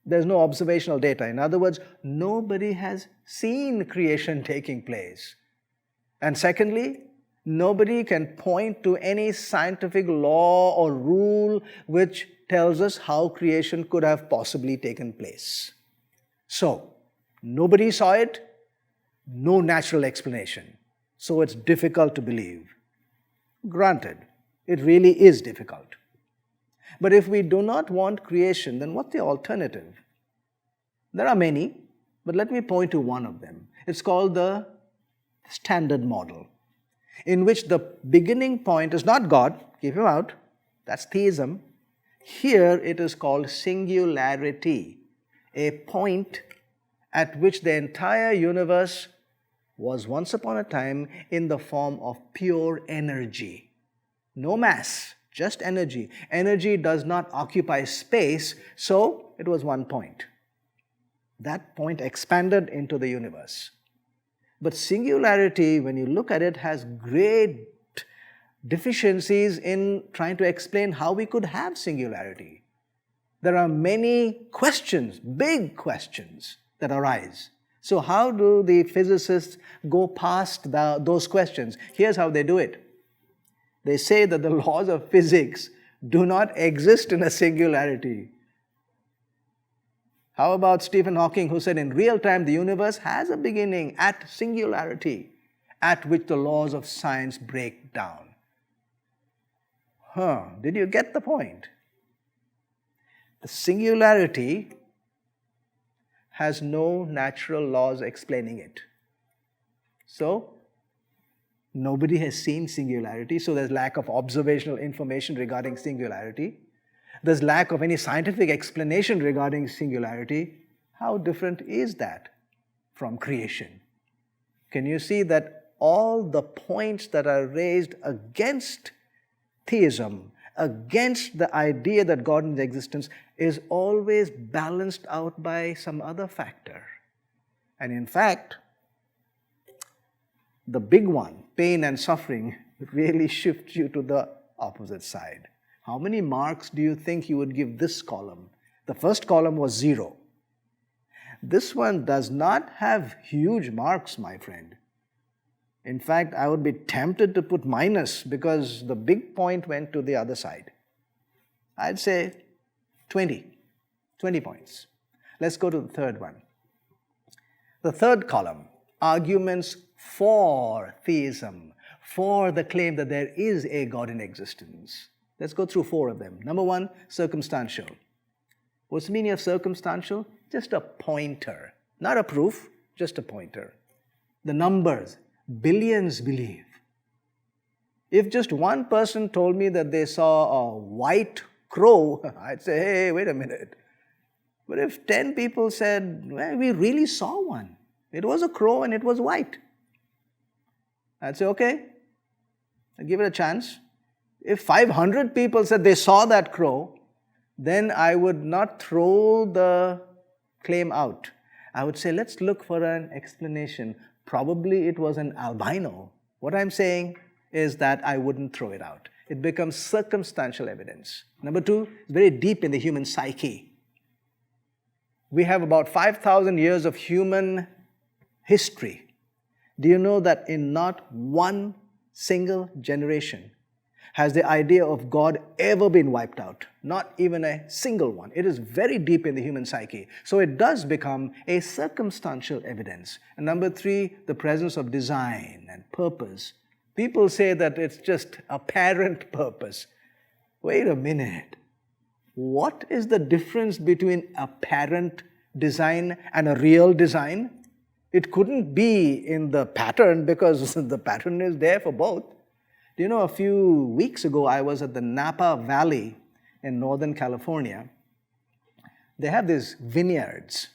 there's no observational data. In other words, nobody has seen creation taking place. And secondly, Nobody can point to any scientific law or rule which tells us how creation could have possibly taken place. So, nobody saw it, no natural explanation. So it's difficult to believe. Granted, it really is difficult. But if we do not want creation, then what's the alternative? There are many, but let me point to one of them. It's called the standard model, in which the beginning point is not God, keep him out, that's theism. Here it is called singularity, a point at which the entire universe was once upon a time in the form of pure energy. No mass, just energy. Energy does not occupy space, so it was one point. That point expanded into the universe. But singularity, when you look at it, has great deficiencies in trying to explain how we could have singularity. There are many questions, big questions, that arise. So how do the physicists go past those questions? Here's how they do it. They say that the laws of physics do not exist in a singularity. How about Stephen Hawking, who said in real time the universe has a beginning at singularity, at which the laws of science break down? Did you get the point? The singularity has no natural laws explaining it. So, nobody has seen singularity, so there's lack of observational information regarding singularity. There's lack of any scientific explanation regarding singularity. How different is that from creation? Can you see that all the points that are raised against theism, against the idea that God is in existence, is always balanced out by some other factor? And in fact, the big one, pain and suffering, really shifts you to the opposite side. How many marks do you think you would give this column? The first column was 0. This one does not have huge marks, my friend. In fact, I would be tempted to put minus because the big point went to the other side. I'd say 20 points. Let's go to the third one. The third column, arguments for theism, for the claim that there is a God in existence. Let's go through 4 of them. Number 1, circumstantial. What's the meaning of circumstantial? Just a pointer. Not a proof, just a pointer. The numbers, billions believe. If just one person told me that they saw a white crow, I'd say, hey, wait a minute. But if 10 people said, well, we really saw one. It was a crow and it was white. I'd say, okay, I'll give it a chance. If 500 people said they saw that crow, then I would not throw the claim out. I would say, let's look for an explanation. Probably it was an albino. What I'm saying is that I wouldn't throw it out. It becomes circumstantial evidence. Number 2, very deep in the human psyche. We have about 5,000 years of human history. Do you know that in not one single generation has the idea of God ever been wiped out? Not even a single one. It is very deep in the human psyche. So it does become a circumstantial evidence. And number 3, the presence of design and purpose. People say that it's just apparent purpose. Wait a minute. What is the difference between apparent design and a real design? It couldn't be in the pattern because the pattern is there for both. Do you know, a few weeks ago, I was at the Napa Valley in Northern California. They have these vineyards.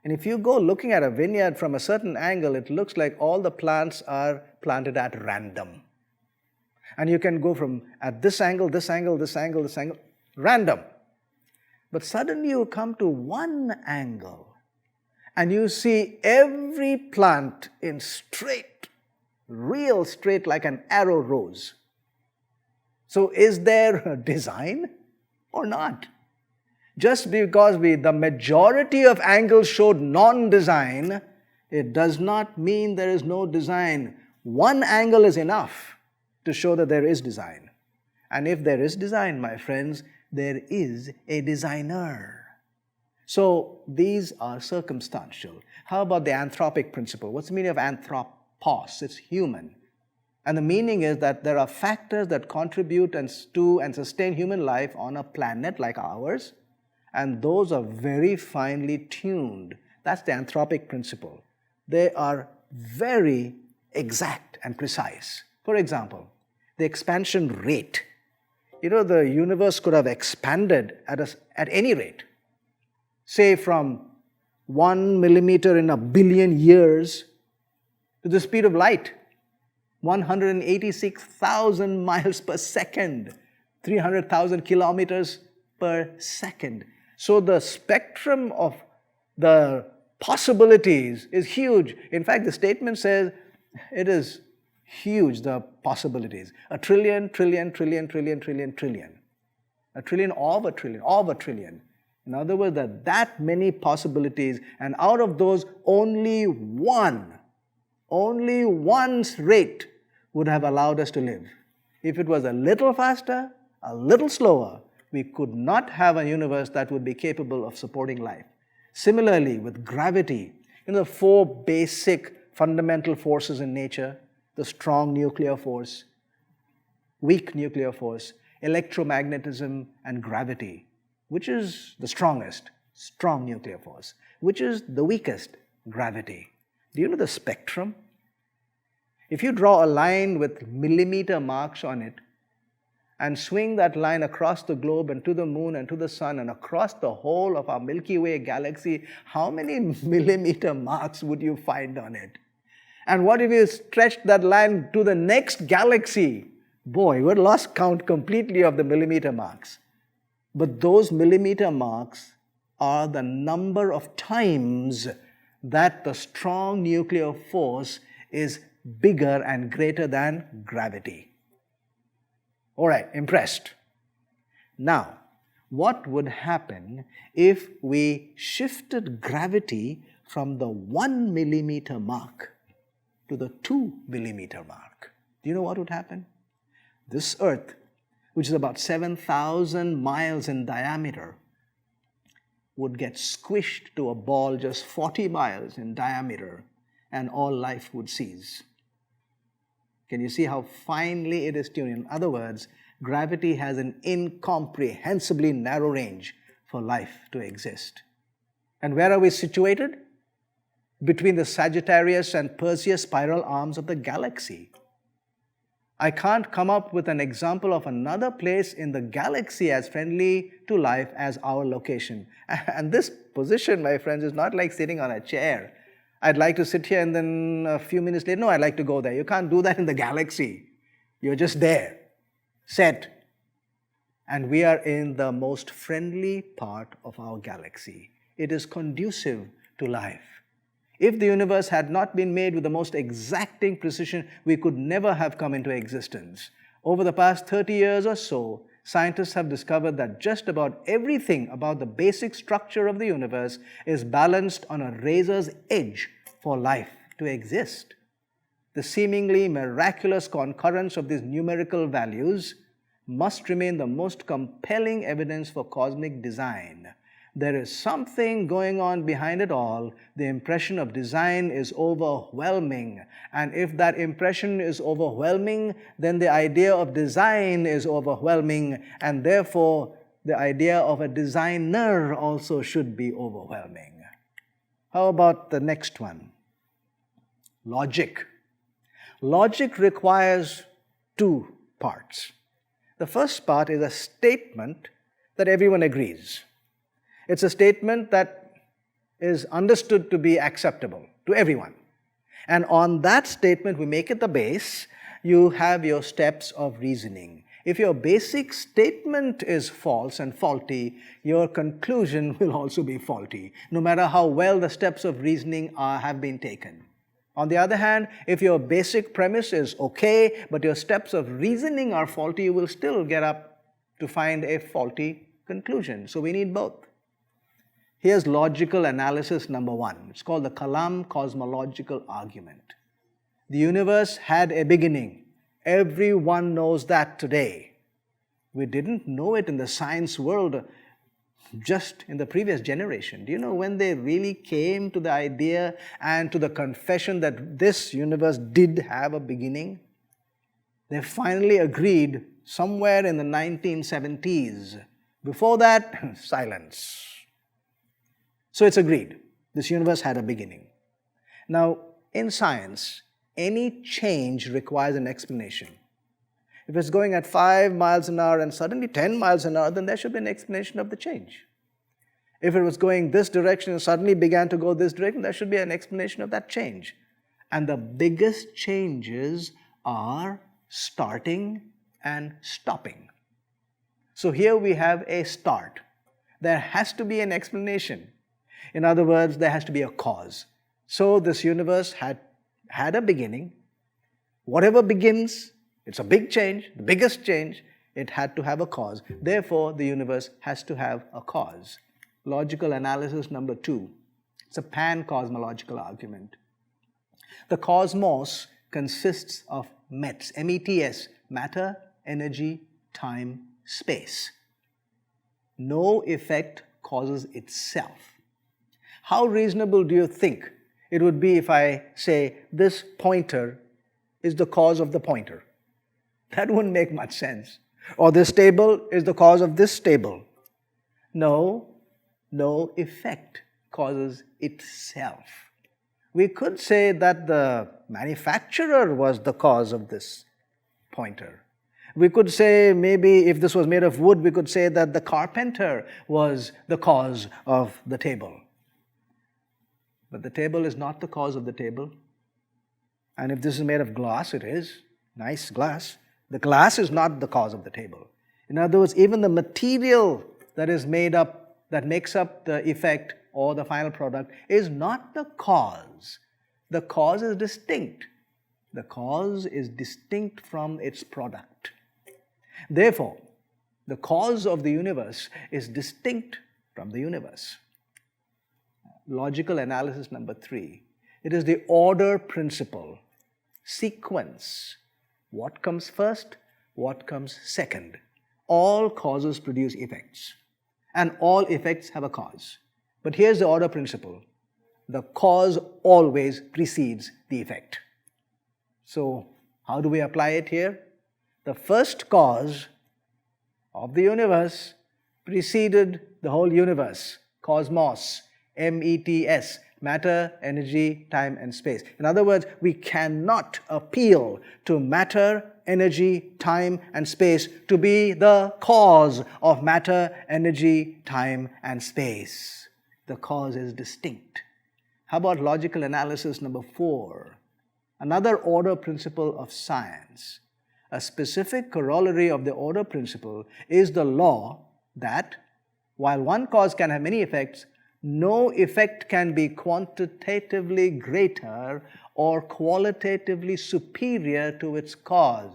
And if you go looking at a vineyard from a certain angle, it looks like all the plants are planted at random. And you can go from at this angle, this angle, this angle, this angle, random. But suddenly you come to one angle and you see every plant in straight, real straight, like an arrow rows. So is there a design or not? Just because the majority of angles showed non-design, it does not mean there is no design. One angle is enough to show that there is design. And if there is design, my friends, there is a designer. So these are circumstantial. How about the anthropic principle? What's the meaning of anthropos? It's human. And the meaning is that there are factors that contribute to and sustain human life on a planet like ours, and those are very finely tuned. That's the anthropic principle. They are very exact and precise. For example, the expansion rate. The universe could have expanded at any rate. Say from 1 millimeter in a billion years to the speed of light, 186,000 miles per second, 300,000 kilometers per second. So the spectrum of the possibilities is huge. In fact, the statement says it is huge, the possibilities. A trillion, trillion, trillion, trillion, trillion, trillion. A trillion of a trillion, of a trillion. In other words, that many possibilities, and out of those, only one's rate would have allowed us to live. If it was a little faster, a little slower, we could not have a universe that would be capable of supporting life. Similarly, with gravity, the four basic fundamental forces in nature, the strong nuclear force, weak nuclear force, electromagnetism, and gravity. Which is the strongest? Strong nuclear force. Which is the weakest? Gravity. Do you know the spectrum? If you draw a line with millimeter marks on it and swing that line across the globe and to the moon and to the sun and across the whole of our Milky Way galaxy, how many millimeter marks would you find on it? And what if you stretched that line to the next galaxy? Boy, we'd lost count completely of the millimeter marks. But those millimeter marks are the number of times that the strong nuclear force is bigger and greater than gravity. All right, impressed? Now, what would happen if we shifted gravity from the 1 millimeter mark to the 2 millimeter mark? Do you know what would happen? This Earth, which is about 7,000 miles in diameter, would get squished to a ball just 40 miles in diameter, and all life would cease. Can you see how finely it is tuned? In other words, gravity has an incomprehensibly narrow range for life to exist. And where are we situated? Between the Sagittarius and Perseus spiral arms of the galaxy. I can't come up with an example of another place in the galaxy as friendly to life as our location. And this position, my friends, is not like sitting on a chair. I'd like to sit here and then a few minutes later, no, I'd like to go there. You can't do that in the galaxy. You're just there, set. And we are in the most friendly part of our galaxy. It is conducive to life. If the universe had not been made with the most exacting precision, we could never have come into existence. Over the past 30 years or so, scientists have discovered that just about everything about the basic structure of the universe is balanced on a razor's edge for life to exist. The seemingly miraculous concurrence of these numerical values must remain the most compelling evidence for cosmic design. There is something going on behind it all. The impression of design is overwhelming. And if that impression is overwhelming, then the idea of design is overwhelming. And therefore, the idea of a designer also should be overwhelming. How about the next one? Logic. Logic requires two parts. The first part is a statement that everyone agrees. It's a statement that is understood to be acceptable to everyone. And on that statement, we make it the base. You have your steps of reasoning. If your basic statement is false and faulty, your conclusion will also be faulty, no matter how well the steps of reasoning have been taken. On the other hand, if your basic premise is okay, but your steps of reasoning are faulty, you will still get up to find a faulty conclusion. So we need both. Here's logical analysis number one. It's called the Kalam cosmological argument. The universe had a beginning. Everyone knows that today. We didn't know it in the science world just in the previous generation. Do you know when they really came to the idea and to the confession that this universe did have a beginning? They finally agreed somewhere in the 1970s. Before that, silence. So it's agreed. This universe had a beginning. Now, in science, any change requires an explanation. If it's going at 5 miles an hour and suddenly 10 miles an hour, then there should be an explanation of the change. If it was going this direction and suddenly began to go this direction, there should be an explanation of that change. And the biggest changes are starting and stopping. So here we have a start. There has to be an explanation. In other words, there has to be a cause. So this universe had a beginning. Whatever begins, it's a big change, the biggest change, it had to have a cause. Therefore, the universe has to have a cause. Logical analysis number 2. It's a pan-cosmological argument. The cosmos consists of METS, M-E-T-S, matter, energy, time, space. No effect causes itself. How reasonable do you think it would be if I say this pointer is the cause of the pointer? That wouldn't make much sense. Or this table is the cause of this table. No effect causes itself. We could say that the manufacturer was the cause of this pointer. We could say maybe if this was made of wood, we could say that the carpenter was the cause of the table. But the table is not the cause of the table. And if this is made of glass, it is. Nice glass. The glass is not the cause of the table. In other words, even the material that is made up, that makes up the effect or the final product is not the cause. The cause is distinct. The cause is distinct from its product. Therefore, the cause of the universe is distinct from the universe. Logical analysis number 3. It is the order principle, sequence. What comes first? What comes second? All causes produce effects, and all effects have a cause. But here's the order principle. The cause always precedes the effect. So, how do we apply it here? The first cause of the universe preceded the whole universe, cosmos, M-E-T-S, matter, energy, time, and space. In other words, we cannot appeal to matter, energy, time, and space to be the cause of matter, energy, time, and space. The cause is distinct. How about logical analysis number 4? Another order principle of science. A specific corollary of the order principle is the law that while one cause can have many effects, no effect can be quantitatively greater or qualitatively superior to its cause.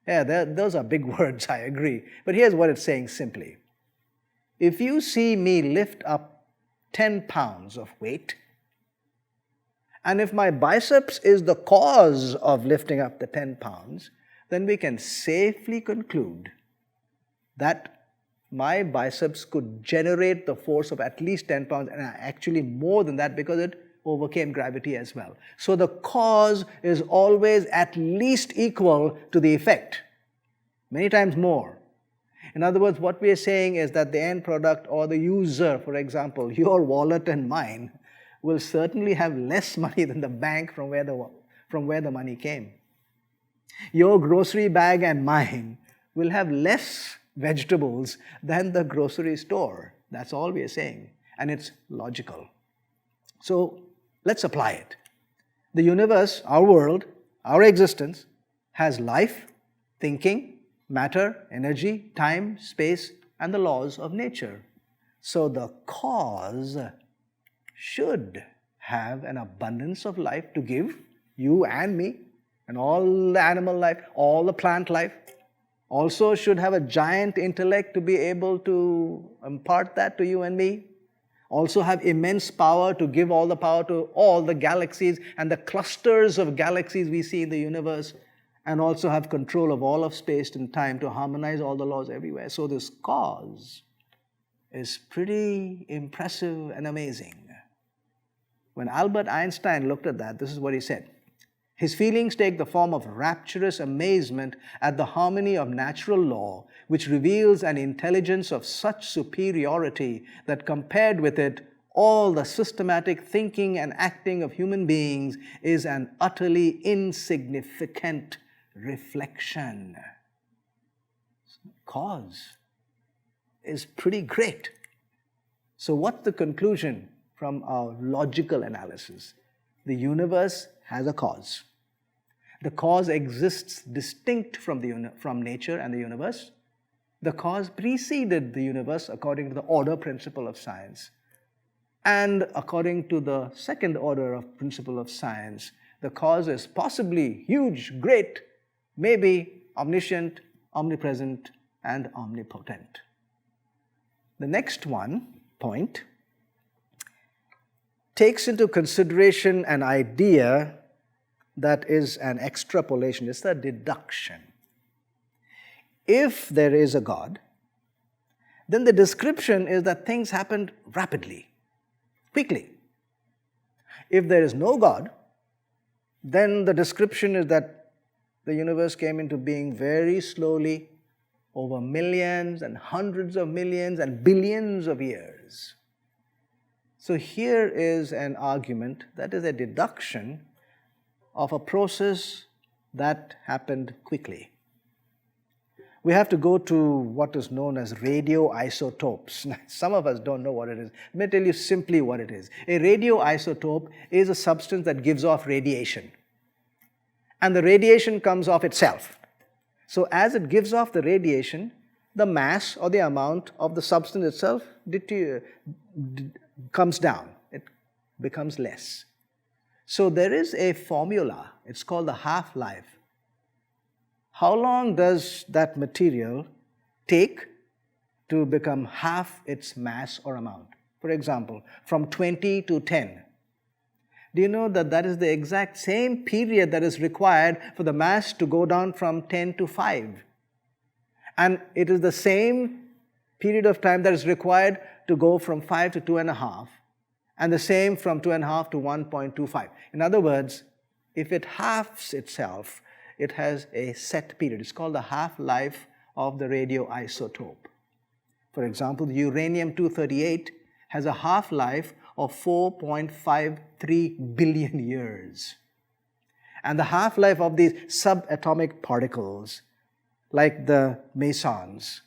Yeah, those are big words, I agree. But here's what it's saying simply. If you see me lift up 10 pounds of weight, and if my biceps is the cause of lifting up the 10 pounds, then we can safely conclude that my biceps could generate the force of at least 10 pounds and actually more than that because it overcame gravity as well. So the cause is always at least equal to the effect, many times more. In other words, what we are saying is that the end product or the user, for example, your wallet and mine, will certainly have less money than the bank from where the money came. Your grocery bag and mine will have less vegetables than the grocery store. That's all we are saying. And it's logical. So let's apply it. The universe, our world, our existence, has life, thinking, matter, energy, time, space, and the laws of nature. So the cause should have an abundance of life to give you and me, and all the animal life, all the plant life. Also should have a giant intellect to be able to impart that to you and me. also have immense power to give all the power to all the galaxies and the clusters of galaxies we see in the universe, and also have control of all of space and time to harmonize all the laws everywhere. So this cause is pretty impressive and amazing. When Albert Einstein looked at that, this is what he said. His feelings take the form of rapturous amazement at the harmony of natural law, which reveals an intelligence of such superiority that compared with it, all the systematic thinking and acting of human beings is an utterly insignificant reflection. Cause is pretty great. So what's the conclusion from our logical analysis? The universe has a cause. The cause exists distinct from nature and the universe. The cause preceded the universe according to the order principle of science. And according to the second order of principle of science, the cause is possibly huge, great, maybe omniscient, omnipresent, and omnipotent. The next point takes into consideration an idea that is an extrapolation, it's a deduction. If there is a God, then the description is that things happened rapidly, quickly. If there is no God, then the description is that the universe came into being very slowly over millions and hundreds of millions and billions of years. So here is an argument that is a deduction of a process that happened quickly. We have to go to what is known as radioisotopes. Some of us don't know what it is. Let me tell you simply what it is. A radioisotope is a substance that gives off radiation. And the radiation comes off itself. So as it gives off the radiation, the mass or the amount of the substance itself comes down. It becomes less. So there is a formula. It's called the half-life. How long does that material take to become half its mass or amount? For example, from 20 to 10. Do you know that that is the exact same period that is required for the mass to go down from 10 to 5? And it is the same period of time that is required to go from 5 to 2.5, and the same from 2.5 to 1.25. In other words, if it halves itself, it has a set period. It's called the half-life of the radioisotope. For example, the uranium-238 has a half-life of 4.53 billion years. And the half-life of these subatomic particles, like the mesons,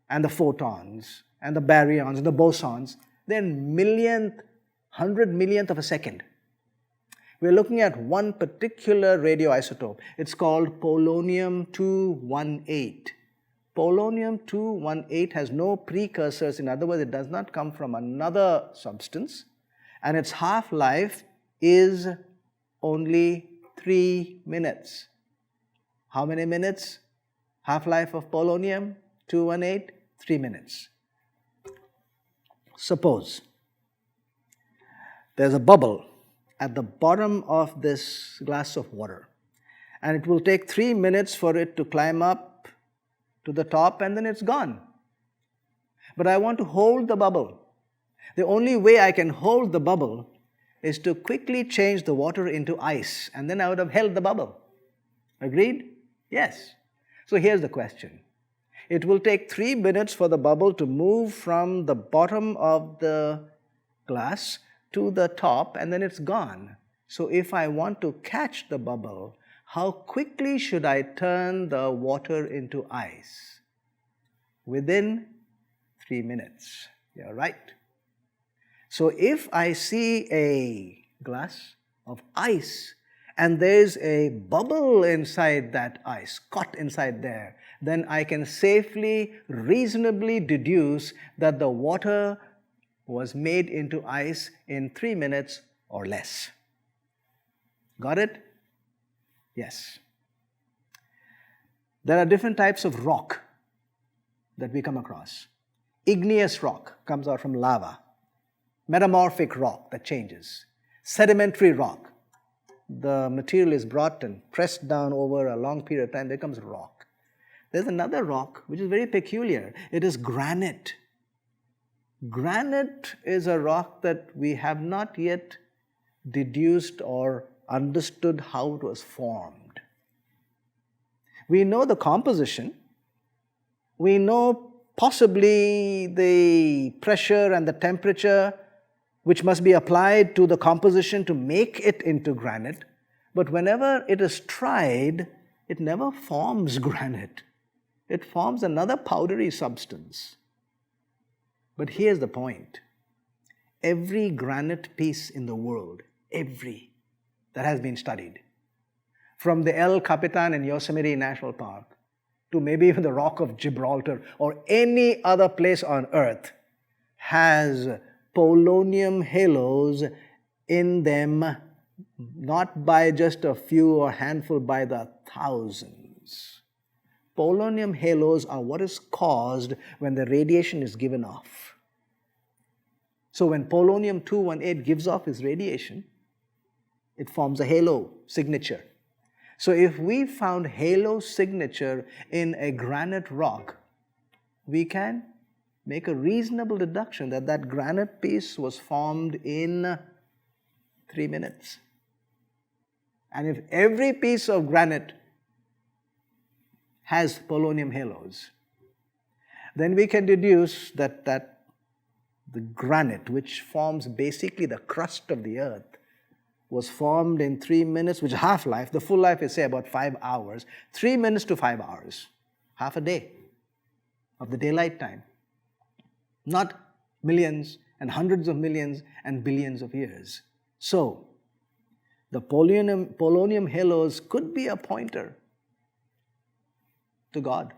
and the photons, and the baryons, and the bosons, they're 100 millionth of a second. We're looking at one particular radioisotope. It's called polonium-218. Polonium-218 has no precursors. In other words, it does not come from another substance. And its half-life is only 3 minutes. How many minutes? Half-life of polonium-218? 3 minutes. Suppose there's a bubble at the bottom of this glass of water, and it will take 3 minutes for it to climb up to the top, and then it's gone. But I want to hold the bubble. The only way I can hold the bubble is to quickly change the water into ice, and then I would have held the bubble. Agreed? Yes. So here's the question. It will take 3 minutes for the bubble to move from the bottom of the glass to the top, and then it's gone. So if I want to catch the bubble, how quickly should I turn the water into ice? Within 3 minutes. You're right. So if I see a glass of ice and there's a bubble inside that ice, caught inside there, then I can safely, reasonably deduce that the water was made into ice in 3 minutes or less. Got it? Yes. There are different types of rock that we come across. Igneous rock comes out from lava. metamorphic rock that changes, sedimentary rock. The material is brought and pressed down over a long period of time, becomes rock. There's another rock which is very peculiar. It is granite. Granite is a rock that we have not yet deduced or understood how it was formed. We know the composition. We know possibly the pressure and the temperature which must be applied to the composition to make it into granite. But whenever it is tried, it never forms granite. It forms another powdery substance. But here's the point. Every granite piece in the world, every, that has been studied, from the El Capitan in Yosemite National Park to maybe even the Rock of Gibraltar or any other place on earth, has polonium halos in them, not by just a few or handful, by the thousands. Polonium halos are what is caused when the radiation is given off. So when polonium-218 gives off its radiation, it forms a halo signature. So if we found halo signature in a granite rock, we can make a reasonable deduction that that granite piece was formed in 3 minutes. And if every piece of granite has polonium halos, then we can deduce that the granite, which forms basically the crust of the earth, was formed in 3 minutes, which is half-life. The full life is, say, about 5 hours. 3 minutes to 5 hours, half a day of the daylight time. Not millions and hundreds of millions and billions of years. So, the polonium halos could be a pointer to God.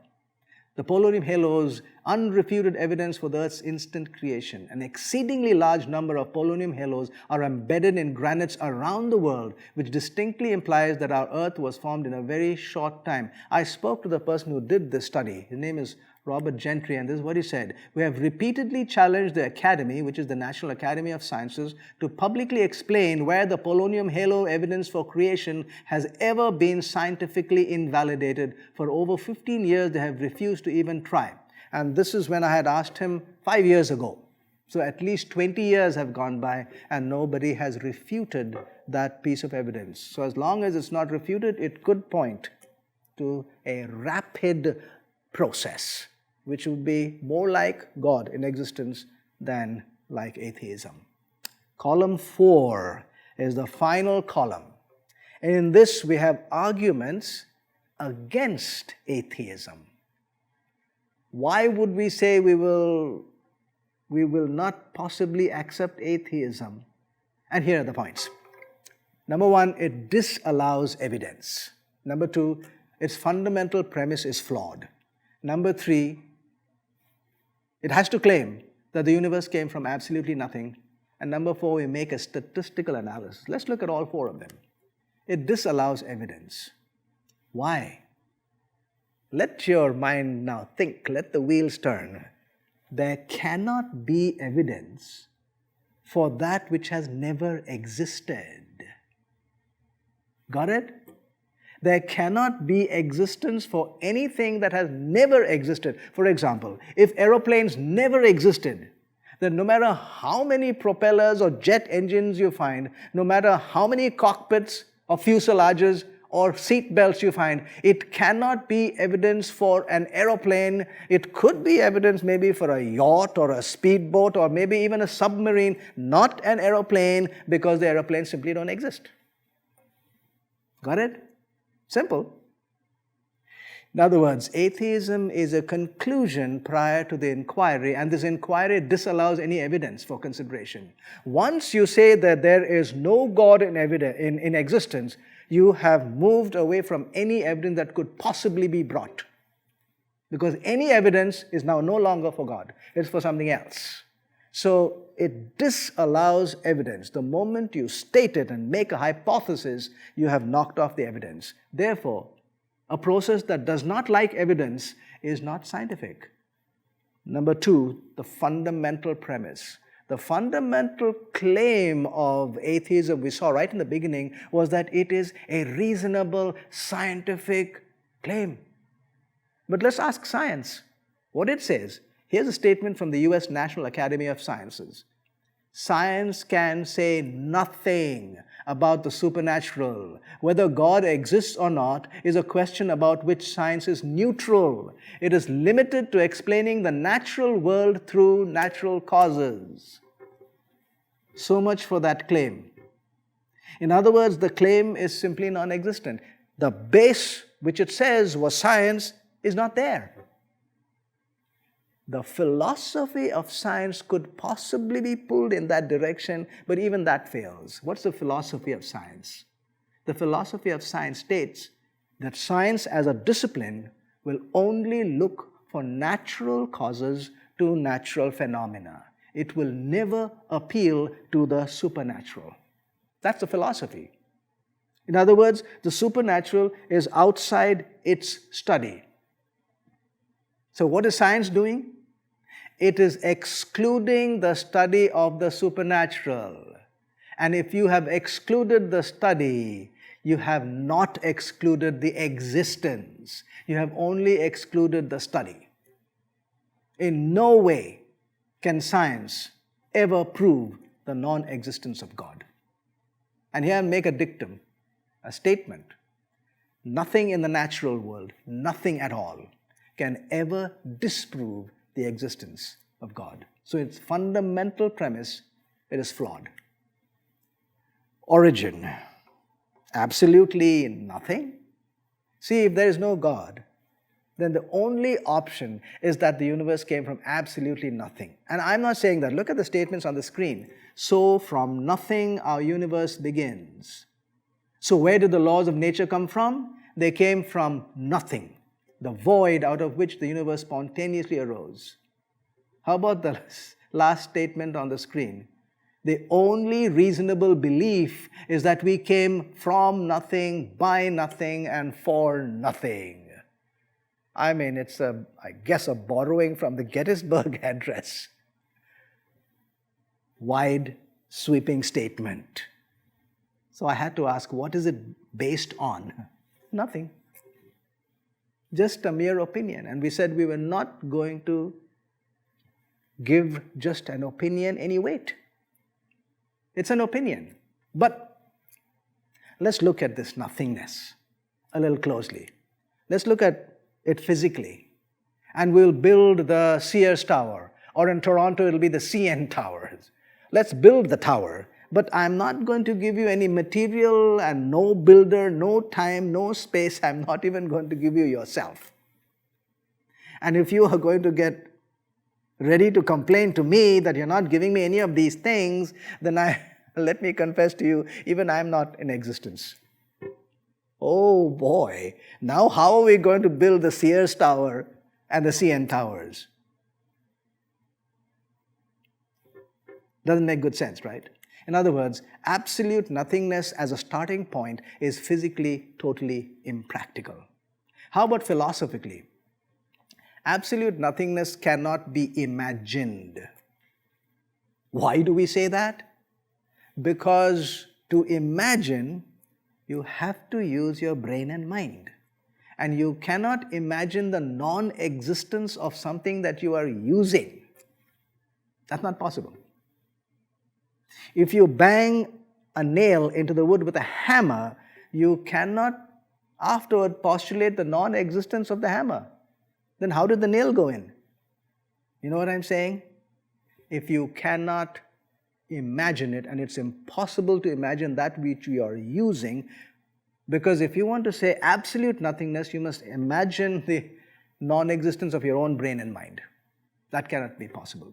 The polonium halos, unrefuted evidence for the Earth's instant creation. An exceedingly large number of polonium halos are embedded in granites around the world, which distinctly implies that our Earth was formed in a very short time. I spoke to the person who did this study. His name is Robert Gentry, and this is what he said. We have repeatedly challenged the Academy, which is the National Academy of Sciences, to publicly explain where the polonium halo evidence for creation has ever been scientifically invalidated. For over 15 years, they have refused to even try. And this is when I had asked him 5 years ago. So at least 20 years have gone by and nobody has refuted that piece of evidence. So as long as it's not refuted, it could point to a rapid process, which would be more like God in existence than like atheism. Column 4 is the final column. And in this we have arguments against atheism. Why would we say we will not possibly accept atheism? And here are the points. Number 1, it disallows evidence. Number 2, its fundamental premise is flawed. Number 3, it has to claim that the universe came from absolutely nothing. And number 4, we make a statistical analysis. Let's look at all 4 of them. It disallows evidence. Why? Let your mind now think, let the wheels turn. There cannot be evidence for that which has never existed. Got it? There cannot be existence for anything that has never existed. For example, if aeroplanes never existed, then no matter how many propellers or jet engines you find, no matter how many cockpits or fuselages or seat belts you find, it cannot be evidence for an aeroplane. It could be evidence maybe for a yacht or a speedboat or maybe even a submarine, not an aeroplane, because the aeroplanes simply don't exist. Got it? Simple. In other words, atheism is a conclusion prior to the inquiry, and this inquiry disallows any evidence for consideration. Once you say that there is no God in existence, you have moved away from any evidence that could possibly be brought. Because any evidence is now no longer for God, it's for something else. So it disallows evidence. The moment you state it and make a hypothesis, you have knocked off the evidence. Therefore, a process that does not like evidence is not scientific. Number 2, the fundamental premise. The fundamental claim of atheism we saw right in the beginning was that it is a reasonable scientific claim. But let's ask science what it says. Here's a statement from the US National Academy of Sciences. Science can say nothing about the supernatural. Whether God exists or not is a question about which science is neutral. It is limited to explaining the natural world through natural causes. So much for that claim. In other words, the claim is simply non-existent. The base which it says was science is not there. The philosophy of science could possibly be pulled in that direction, but even that fails. What's the philosophy of science? The philosophy of science states that science as a discipline will only look for natural causes to natural phenomena. It will never appeal to the supernatural. That's the philosophy. In other words, the supernatural is outside its study. So what is science doing? It is excluding the study of the supernatural. And if you have excluded the study, you have not excluded the existence. You have only excluded the study. In no way can science ever prove the non-existence of God. And here I make a dictum, a statement. Nothing in the natural world, nothing at all, can ever disprove the existence of God. So its fundamental premise, it is flawed. Origin, absolutely nothing. See, if there is no God, then the only option is that the universe came from absolutely nothing. And I'm not saying that. Look at the statements on the screen. So from nothing our universe begins. So where did the laws of nature come from? They came from nothing, the void out of which the universe spontaneously arose. How about the last statement on the screen? The only reasonable belief is that we came from nothing, by nothing, and for nothing. I mean, it's I guess a borrowing from the Gettysburg Address. Wide, sweeping statement. So I had to ask, what is it based on? Nothing. Just a mere opinion. And we said we were not going to give just an opinion any weight. It's an opinion. But let's look at this nothingness a little closely. Let's look at it physically. And we'll build the Sears Tower. Or in Toronto, it'll be the CN Tower. Let's build the tower. But I'm not going to give you any material and no builder, no time, no space. I'm not even going to give you yourself. And if you are going to get ready to complain to me that you're not giving me any of these things, then let me confess to you, even I'm not in existence. Oh boy, now how are we going to build the Sears Tower and the CN Towers? Doesn't make good sense, right? In other words, absolute nothingness as a starting point is physically totally impractical. How about philosophically? Absolute nothingness cannot be imagined. Why do we say that? Because to imagine, you have to use your brain and mind. And you cannot imagine the non-existence of something that you are using. That's not possible. If you bang a nail into the wood with a hammer, you cannot afterward postulate the non-existence of the hammer. Then how did the nail go in? You know what I'm saying? If you cannot imagine it, and it's impossible to imagine that which you are using, because if you want to say absolute nothingness, you must imagine the non-existence of your own brain and mind. That cannot be possible.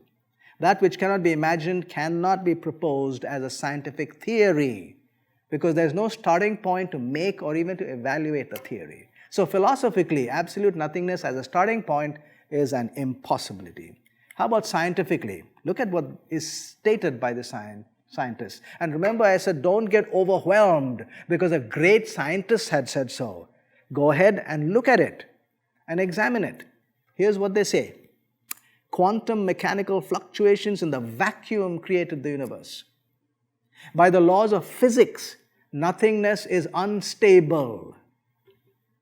That which cannot be imagined cannot be proposed as a scientific theory, because there's no starting point to make or even to evaluate the theory. So philosophically, absolute nothingness as a starting point is an impossibility. How about scientifically? Look at what is stated by the scientists. And remember, I said don't get overwhelmed because a great scientist had said so. Go ahead and look at it and examine it. Here's what they say. quantum mechanical fluctuations in the vacuum created the universe. By the laws of physics, nothingness is unstable.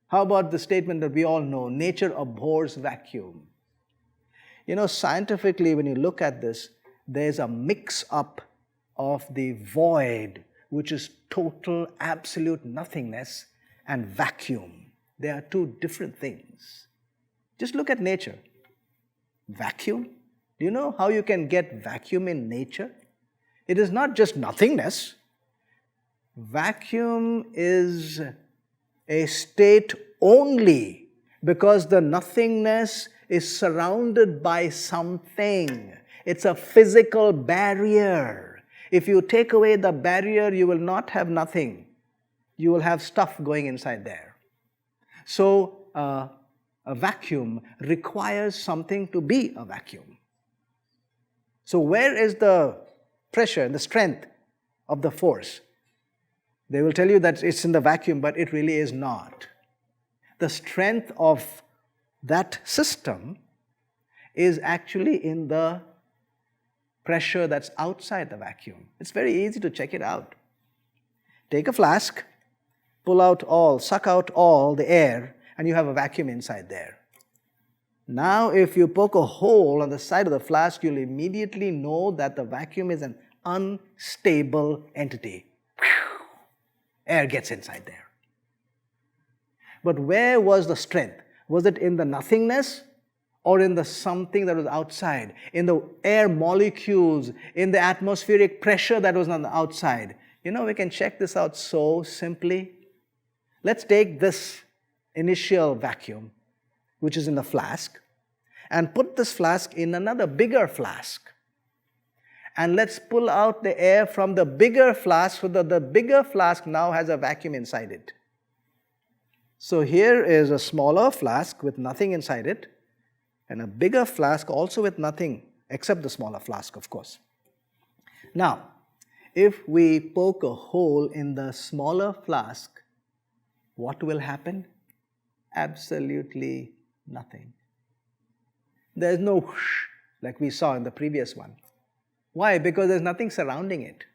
How about the statement that we all know, nature abhors vacuum? Scientifically, when you look at this, there's a mix-up of the void, which is total, absolute nothingness, and vacuum. They are two different things. Just look at nature. Vacuum? Do you know how you can get vacuum in nature? It is not just nothingness. Vacuum is a state only because the nothingness is surrounded by something. It's a physical barrier. If you take away the barrier, you will not have nothing. You will have stuff going inside there. So, a vacuum requires something to be a vacuum. So, where is the pressure and the strength of the force? They will tell you that it's in the vacuum, but it really is not. The strength of that system is actually in the pressure that's outside the vacuum. It's very easy to check it out. Take a flask, suck out all the air, and you have a vacuum inside there. Now, if you poke a hole on the side of the flask, you'll immediately know that the vacuum is an unstable entity. Air gets inside there. But where was the strength? Was it in the nothingness or in the something that was outside? In the air molecules, in the atmospheric pressure that was on the outside? We can check this out so simply. Let's take this initial vacuum, which is in the flask, and put this flask in another bigger flask. And let's pull out the air from the bigger flask so that the bigger flask now has a vacuum inside it. So here is a smaller flask with nothing inside it, and a bigger flask also with nothing except the smaller flask, of course. Now, if we poke a hole in the smaller flask, what will happen? Absolutely nothing. There's no whoosh like we saw in the previous one. Why? Because there's nothing surrounding it.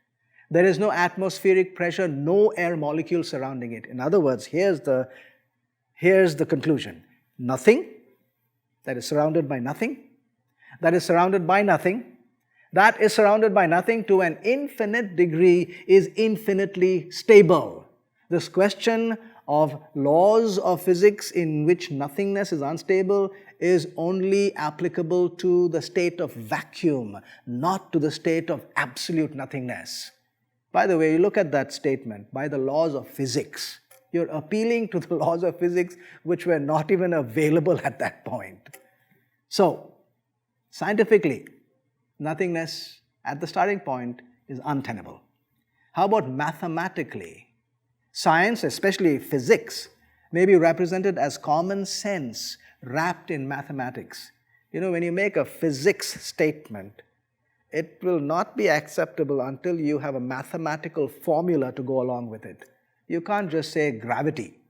There is no atmospheric pressure, no air molecule surrounding it. In other words, here's the conclusion. Nothing that is surrounded by nothing, that is surrounded by nothing, that is surrounded by nothing to an infinite degree is infinitely stable. This question of laws of physics in which nothingness is unstable is only applicable to the state of vacuum, not to the state of absolute nothingness. By the way, you look at that statement, by the laws of physics. You're appealing to the laws of physics which were not even available at that point. So, scientifically, nothingness at the starting point is untenable. How about mathematically? Science, especially physics, may be represented as common sense wrapped in mathematics. When you make a physics statement, it will not be acceptable until you have a mathematical formula to go along with it. You can't just say gravity.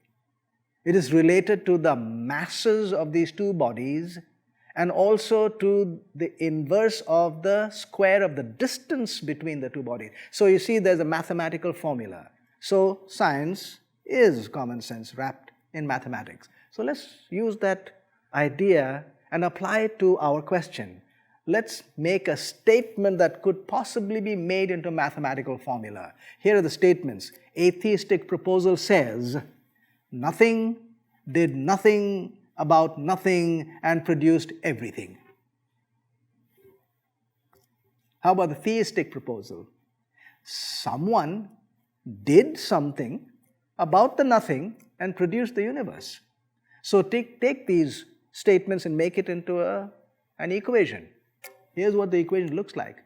It is related to the masses of these two bodies and also to the inverse of the square of the distance between the two bodies. So you see there's a mathematical formula. So science is common sense wrapped in mathematics. So let's use that idea and apply it to our question. Let's make a statement that could possibly be made into a mathematical formula. Here are the statements. Atheistic proposal says, nothing did nothing about nothing and produced everything. How about the theistic proposal? Someone did something about the nothing and produced the universe. So take these statements and make it into an equation. Here's what the equation looks like.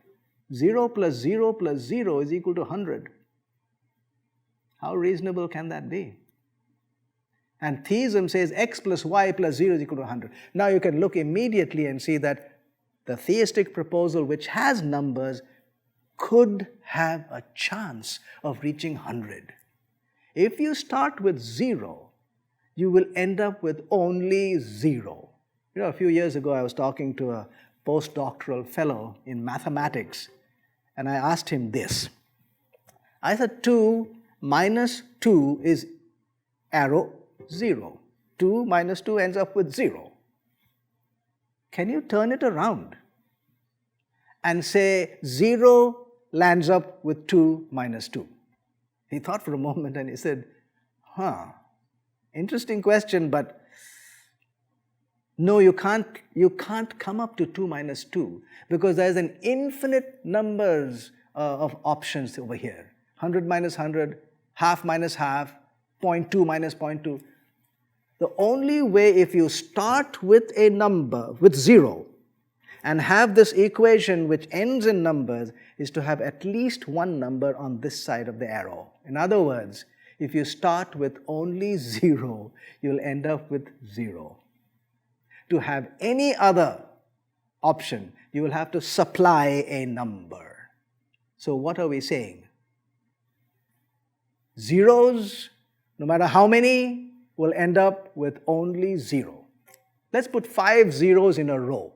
0 plus 0 plus 0 is equal to 100. How reasonable can that be? And theism says x plus y plus 0 is equal to 100. Now you can look immediately and see that the theistic proposal, which has numbers, could have a chance of reaching 100. If you start with 0, you will end up with only 0. A few years ago I was talking to a postdoctoral fellow in mathematics, and I asked him this. I said 2 minus 2 is arrow 0. 2 minus 2 ends up with 0. Can you turn it around and say 0 lands up with 2 minus 2? He thought for a moment and he said, interesting question, but no, you can't come up to 2 minus 2 because there's an infinite numbers of options over here. 100 minus 100, half minus half, 0.2 minus 0.2. The only way, if you start with a number, with 0, and have this equation which ends in numbers, is to have at least one number on this side of the arrow. In other words, if you start with only 0, you'll end up with 0. To have any other option, you will have to supply a number. So what are we saying? Zeros, no matter how many, will end up with only 0. Let's put 5 zeros in a row.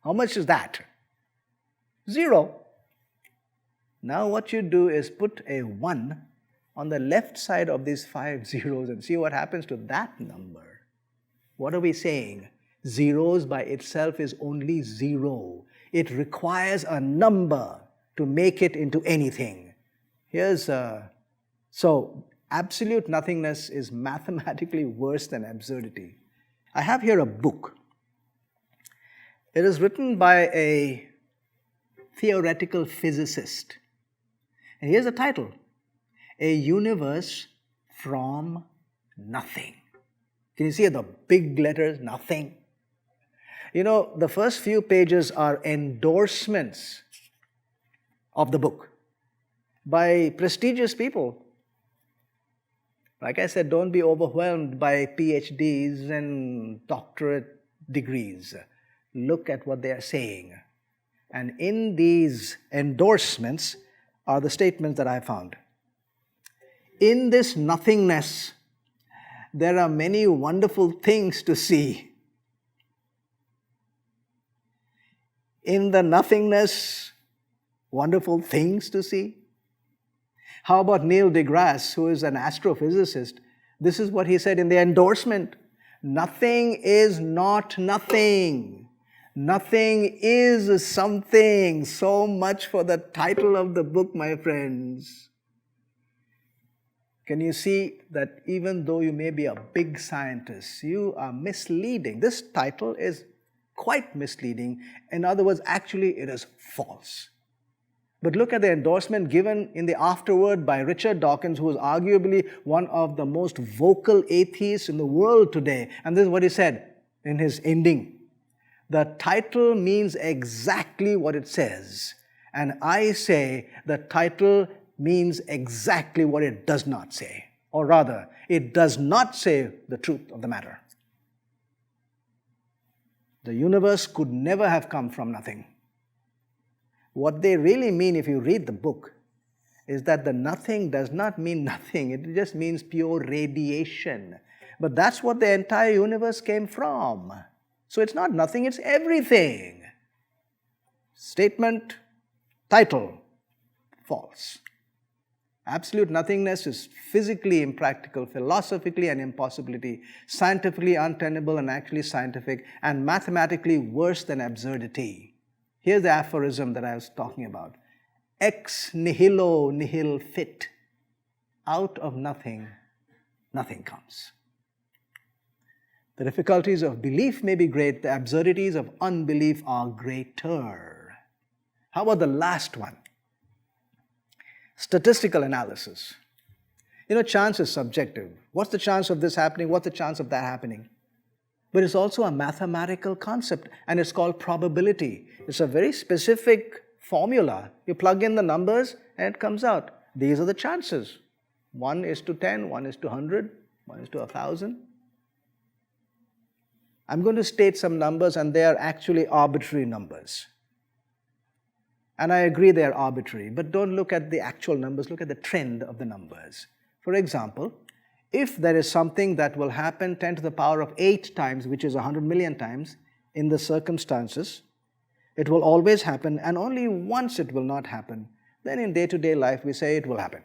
How much is that? 0. Now what you do is put a 1 on the left side of these 5 zeros and see what happens to that number. What are we saying? Zeros by itself is only 0. It requires a number to make it into anything. So absolute nothingness is mathematically worse than absurdity. I have here a book. It is written by a theoretical physicist. And here's the title: A Universe from Nothing. Can you see the big letters, nothing? You know, the first few pages are endorsements of the book by prestigious people. Like I said, don't be overwhelmed by PhDs and doctorate degrees. Look at what they are saying. And in these endorsements are the statements that I found. In this nothingness, there are many wonderful things to see. In the nothingness, wonderful things to see. How about Neil deGrasse, who is an astrophysicist? This is what he said in the endorsement. Nothing is not nothing. Nothing is something. So much for the title of the book, my friends. Can you see that even though you may be a big scientist, you are misleading? This title is quite misleading. In other words, actually it is false. But look at the endorsement given in the afterword by Richard Dawkins, who is arguably one of the most vocal atheists in the world today. And this is what he said in his ending. The title means exactly what it says. And I say the title means exactly what it does not say. Or rather, it does not say the truth of the matter. The universe could never have come from nothing. What they really mean, if you read the book, is that the nothing does not mean nothing. It just means pure radiation. But that's what the entire universe came from. So it's not nothing, it's everything. Statement, title, false. Absolute nothingness is physically impractical, philosophically an impossibility, scientifically untenable and actually scientific, and mathematically worse than absurdity. Here's the aphorism that I was talking about. Ex nihilo nihil fit. Out of nothing, nothing comes. The difficulties of belief may be great, the absurdities of unbelief are greater. How about the last one? Statistical analysis. You know, chance is subjective. What's the chance of this happening? What's the chance of that happening? But it's also a mathematical concept, and it's called probability. It's a very specific formula. You plug in the numbers and it comes out. These are the chances. 1 is to 10, 1 is to 100, 1 is to 1,000. I'm going to state some numbers, and they are actually arbitrary numbers. And I agree they are arbitrary, but don't look at the actual numbers, look at the trend of the numbers. For example, if there is something that will happen 10 to the power of 8 times, which is 100 million times, in the circumstances, it will always happen, and only once it will not happen, then in day-to-day life we say it will happen.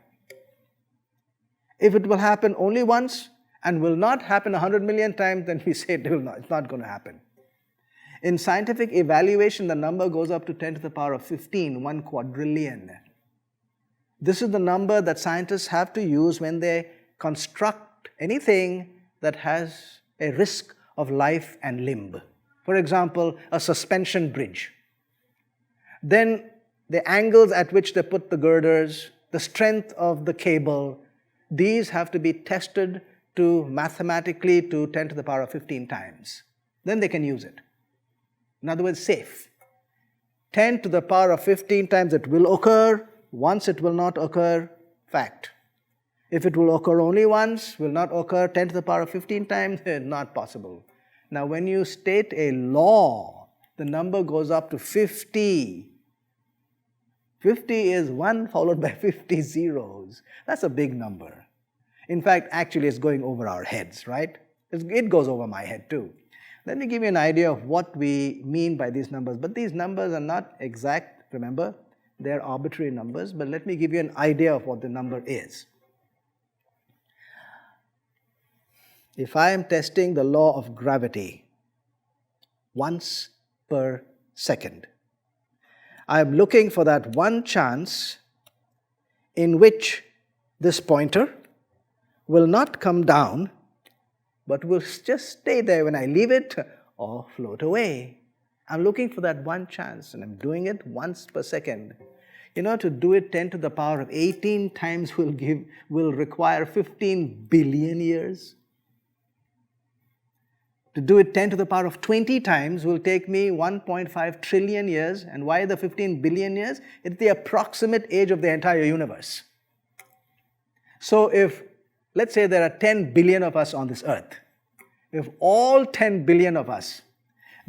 If it will happen only once and will not happen 100 million times, then we say it's not going to happen. In scientific evaluation, the number goes up to 10 to the power of 15, 1 quadrillion. This is the number that scientists have to use when they construct anything that has a risk of life and limb. For example, a suspension bridge. Then the angles at which they put the girders, the strength of the cable, these have to be tested to mathematically to 10 to the power of 15 times. Then they can use it. In other words, safe. 10 to the power of 15 times it will occur, once it will not occur, fact. If it will occur only once, will not occur 10 to the power of 15 times, not possible. Now when you state a law, the number goes up to 50. 50 is 1 followed by 50 zeros. That's a big number. In fact, actually it's going over our heads, right? It goes over my head too. Let me give you an idea of what we mean by these numbers. But these numbers are not exact, remember? They're arbitrary numbers, but let me give you an idea of what the number is. If I am testing the law of gravity once per second, I am looking for that one chance in which this pointer will not come down, but will just stay there when I leave it or float away. I'm looking for that one chance, and I'm doing it once per second. You know, to do it 10 to the power of 18 times will require 15 billion years. To do it 10 to the power of 20 times will take me 1.5 trillion years. And why the 15 billion years? It's the approximate age of the entire universe. So if, let's say there are 10 billion of us on this earth. If all 10 billion of us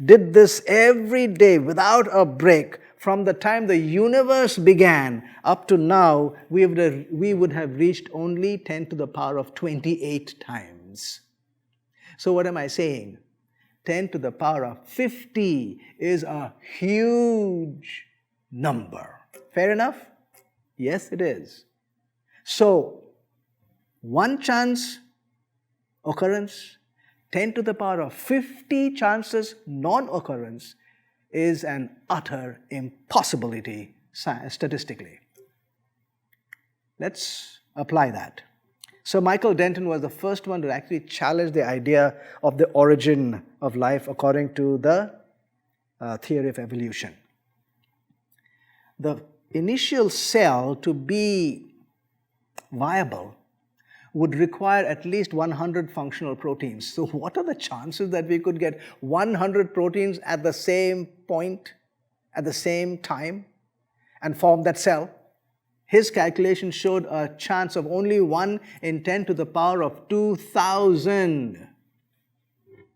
did this every day without a break, from the time the universe began up to now, we would have reached only 10 to the power of 28 times. So what am I saying? 10 to the power of 50 is a huge number. Fair enough? Yes, it is. So, one chance occurrence, 10 to the power of 50 chances non-occurrence is an utter impossibility statistically. Let's apply that. So Michael Denton was the first one to actually challenge the idea of the origin of life according to the theory of evolution. The initial cell to be viable would require at least 100 functional proteins. So what are the chances that we could get 100 proteins at the same point, at the same time, and form that cell? His calculation showed a chance of only 1 in 10 to the power of 2,000.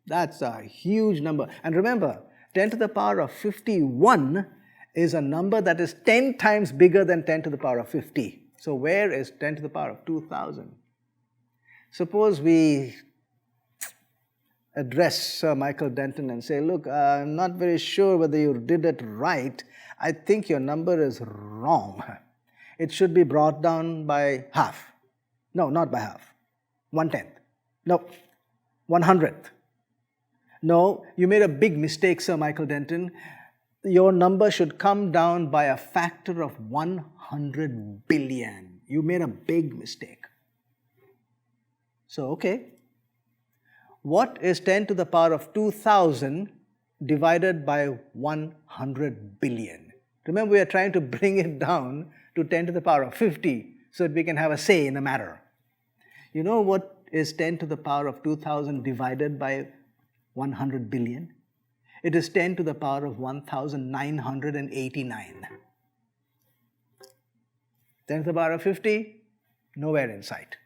That's a huge number. And remember, 10 to the power of 51 is a number that is 10 times bigger than 10 to the power of 50. So where is 10 to the power of 2,000? Suppose we address Sir Michael Denton and say, look, I'm not very sure whether you did it right. I think your number is wrong. It should be brought down by half. No, not by half. 1/10. No, 1/100th. No, you made a big mistake, Sir Michael Denton. Your number should come down by a factor of 100 billion. You made a big mistake. So, okay. What is 10 to the power of 2,000 divided by 100 billion? Remember, we are trying to bring it down to 10 to the power of 50 so that we can have a say in the matter. You know what is 10 to the power of 2,000 divided by 100 billion? It is 10 to the power of 1,989. 10 to the power of 50, nowhere in sight.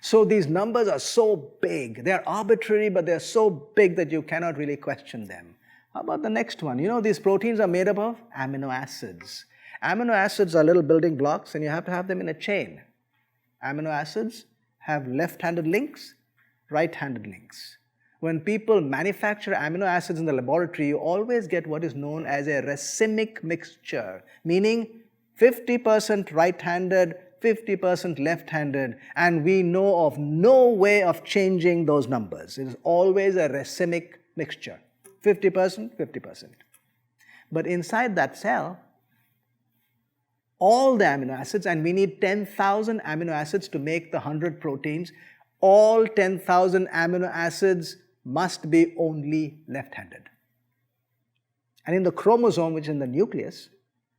So these numbers are so big. They are arbitrary, but they are so big that you cannot really question them. How about the next one? You know, these proteins are made up of amino acids. Amino acids are little building blocks, and you have to have them in a chain. Amino acids have left-handed links, right-handed links. When people manufacture amino acids in the laboratory, you always get what is known as a racemic mixture, meaning 50% right-handed, 50% left-handed, and we know of no way of changing those numbers. It is always a racemic mixture, 50%, 50%. But inside that cell, all the amino acids, and we need 10,000 amino acids to make the 100 proteins, all 10,000 amino acids must be only left-handed. And in the chromosome, which is in the nucleus,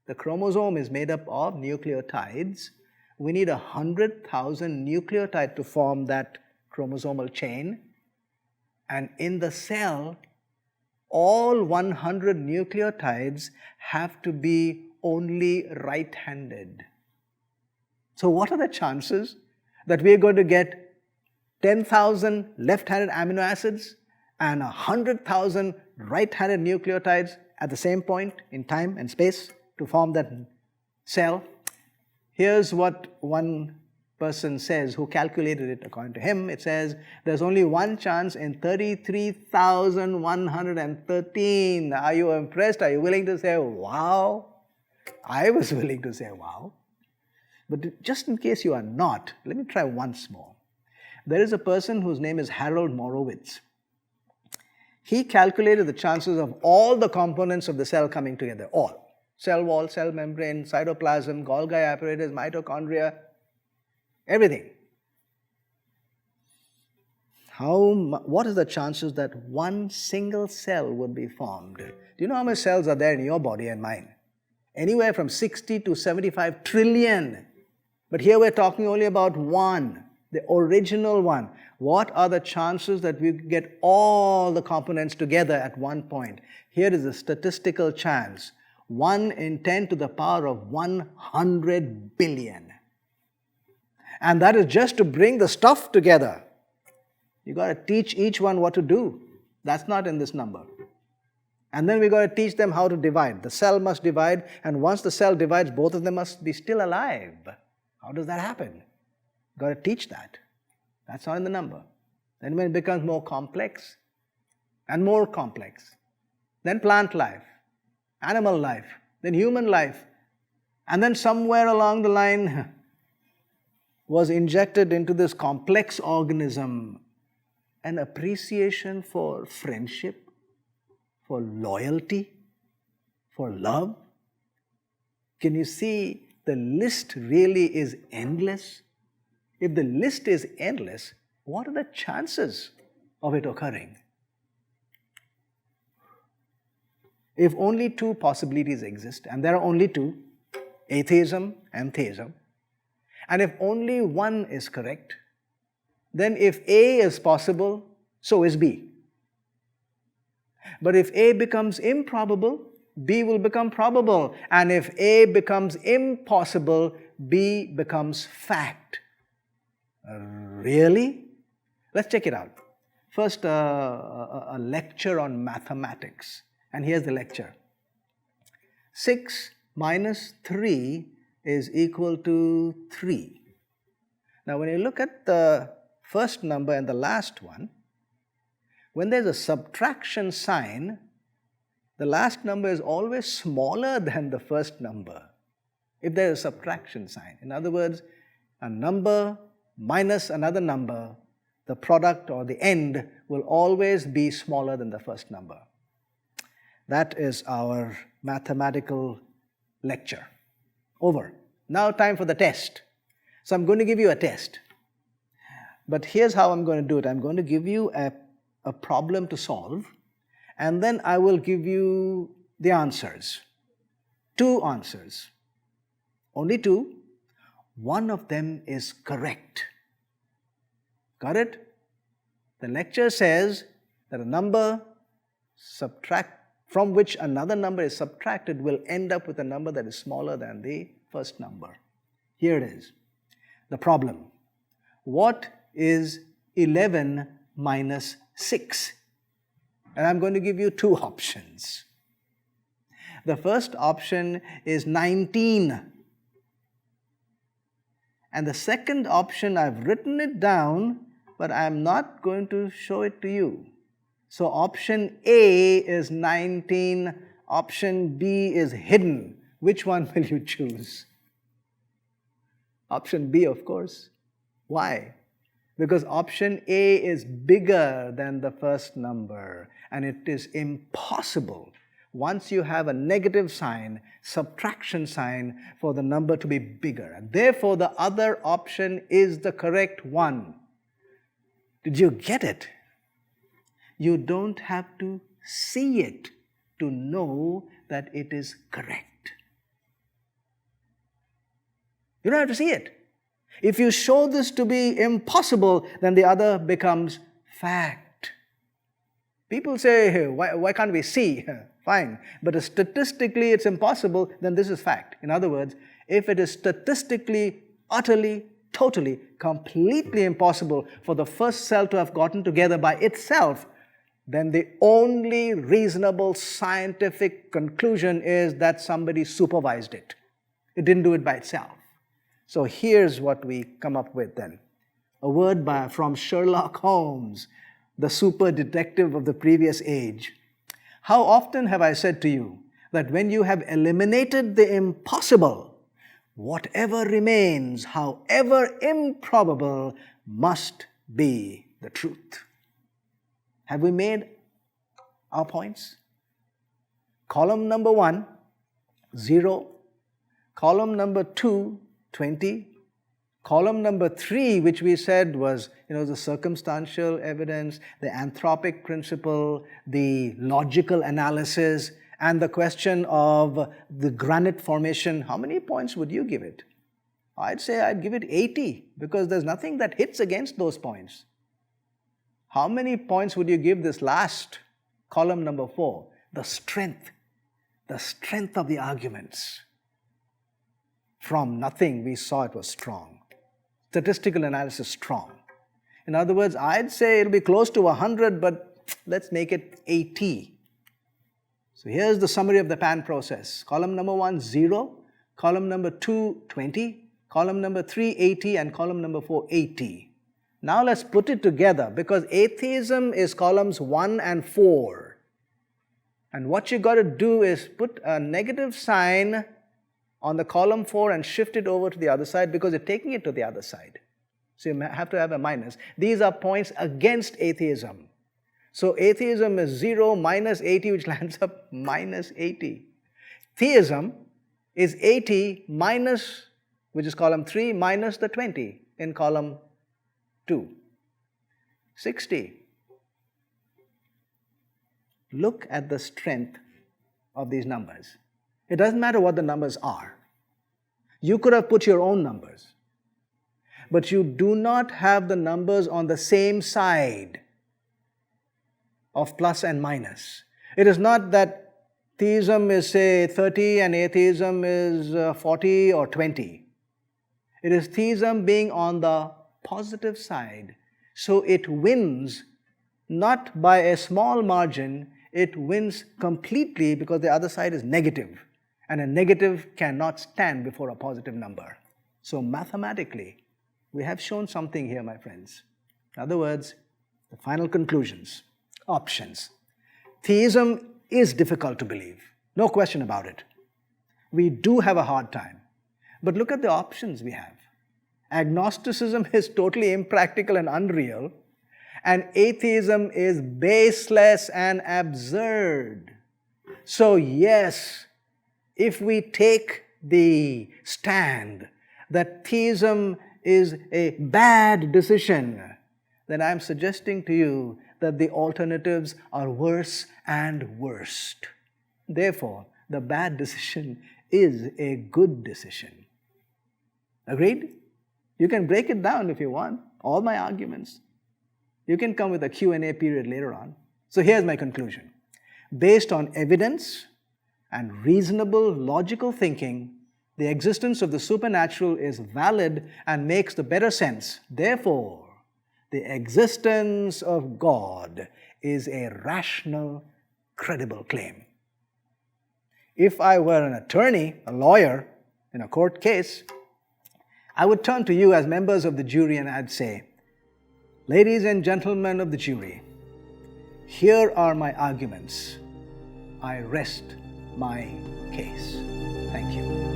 the chromosome is made up of nucleotides. We need 100,000 nucleotides to form that chromosomal chain. And in the cell, all 100 nucleotides have to be only right-handed. So what are the chances that we are going to get 10,000 left-handed amino acids and 100,000 right-handed nucleotides at the same point in time and space to form that cell? Here's what one person says who calculated it according to him. It says there's only one chance in 33,113. Are you impressed? Are you willing to say wow? I was willing to say wow. But just in case you are not, let me try once more. There is a person whose name is Harold Morowitz. He calculated the chances of all the components of the cell coming together, all. Cell wall, cell membrane, cytoplasm, Golgi apparatus, mitochondria, everything. What is the chances that one single cell would be formed? Do you know how many cells are there in your body and mine? Anywhere from 60 to 75 trillion. But here we're talking only about one, the original one. What are the chances that we get all the components together at one point? Here is the statistical chance. 1 in 10 to the power of 100 billion. And that is just to bring the stuff together. You got to teach each one what to do. That's not in this number. And then we got to teach them how to divide. The cell must divide, and once the cell divides, both of them must be still alive. How does that happen? You got to teach that. That's not in the number. Then when it becomes more complex, and more complex, then plant life, animal life, then human life, and then somewhere along the line was injected into this complex organism an appreciation for friendship, for loyalty, for love. Can you see the list really is endless? If the list is endless, what are the chances of it occurring? If only two possibilities exist, and there are only two, atheism and theism, and if only one is correct, then if A is possible, so is B. But if A becomes improbable, B will become probable. And if A becomes impossible, B becomes fact. Really? Let's check it out. First, a lecture on mathematics. And here's the lecture. 6 minus 3 is equal to 3. Now, when you look at the first number and the last one, when there's a subtraction sign, the last number is always smaller than the first number if there is a subtraction sign. In other words, a number minus another number, the product or the end will always be smaller than the first number. That is our mathematical lecture. Over. Now time for the test. So I'm going to give you a test. But here's how I'm going to do it. I'm going to give you a problem to solve, and then I will give you the answers. 2 answers. Only 2. One of them is correct. Got it? The lecture says that a number from which another number is subtracted will end up with a number that is smaller than the first number. Here it is. The problem. What is 11 minus 6? And I'm going to give you 2 options. The first option is 19. And the second option, I've written it down, but I'm not going to show it to you. So option A is 19, option B is hidden. Which one will you choose? Option B, of course. Why? Because option A is bigger than the first number, and it is impossible, once you have a negative sign, subtraction sign, for the number to be bigger. And therefore, the other option is the correct one. Did you get it? You don't have to see it to know that it is correct. You don't have to see it. If you show this to be impossible, then the other becomes fact. People say, hey, why can't we see? Fine. But if statistically it's impossible, then this is fact. In other words, if it is statistically, utterly, totally, completely impossible for the first cell to have gotten together by itself, then the only reasonable scientific conclusion is that somebody supervised it. It didn't do it by itself. So here's what we come up with then. A word from Sherlock Holmes, the super detective of the previous age. How often have I said to you that when you have eliminated the impossible, whatever remains, however improbable, must be the truth? Have we made our points? Column number 1, 0. Column number 2, 20. Column number 3, which we said was, the circumstantial evidence, the anthropic principle, the logical analysis, and the question of the granite formation. How many points would you give it? I'd say I'd give it 80, because there's nothing that hits against those points. How many points would you give this last column number 4? The strength of the arguments. From nothing, we saw it was strong. Statistical analysis, strong. In other words, I'd say it'll be close to 100, but let's make it 80. So here's the summary of the PAN process. Column number 1, 0. Column number 2, 20. Column number 3, 80. And column number 4, 80. Now let's put it together, because atheism is columns 1 and 4. And what you got to do is put a negative sign on the column 4 and shift it over to the other side, because you're taking it to the other side. So you have to have a minus. These are points against atheism. So atheism is 0 minus 80, which lands up minus 80. Theism is 80 minus, which is column 3, minus the 20 in column 2. 60. Look at the strength of these numbers. It doesn't matter what the numbers are. You could have put your own numbers. But you do not have the numbers on the same side of plus and minus. It is not that theism is, say, 30 and atheism is 40 or 20. It is theism being on the positive side. So it wins not by a small margin, it wins completely, because the other side is negative. And a negative cannot stand before a positive number. So mathematically, we have shown something here, my friends. In other words, the final conclusions, options. Theism is difficult to believe. No question about it. We do have a hard time. But look at the options we have. Agnosticism is totally impractical and unreal. And atheism is baseless and absurd. So yes, if we take the stand that theism is a bad decision, then I'm suggesting to you that the alternatives are worse and worst. Therefore, the bad decision is a good decision. Agreed? You can break it down if you want, all my arguments. You can come with a Q&A period later on. So here's my conclusion. Based on evidence and reasonable logical thinking, the existence of the supernatural is valid and makes the better sense. Therefore, the existence of God is a rational, credible claim. If I were an attorney, a lawyer, in a court case, I would turn to you as members of the jury and I'd say, ladies and gentlemen of the jury, Here are my arguments. I rest my case. Thank you.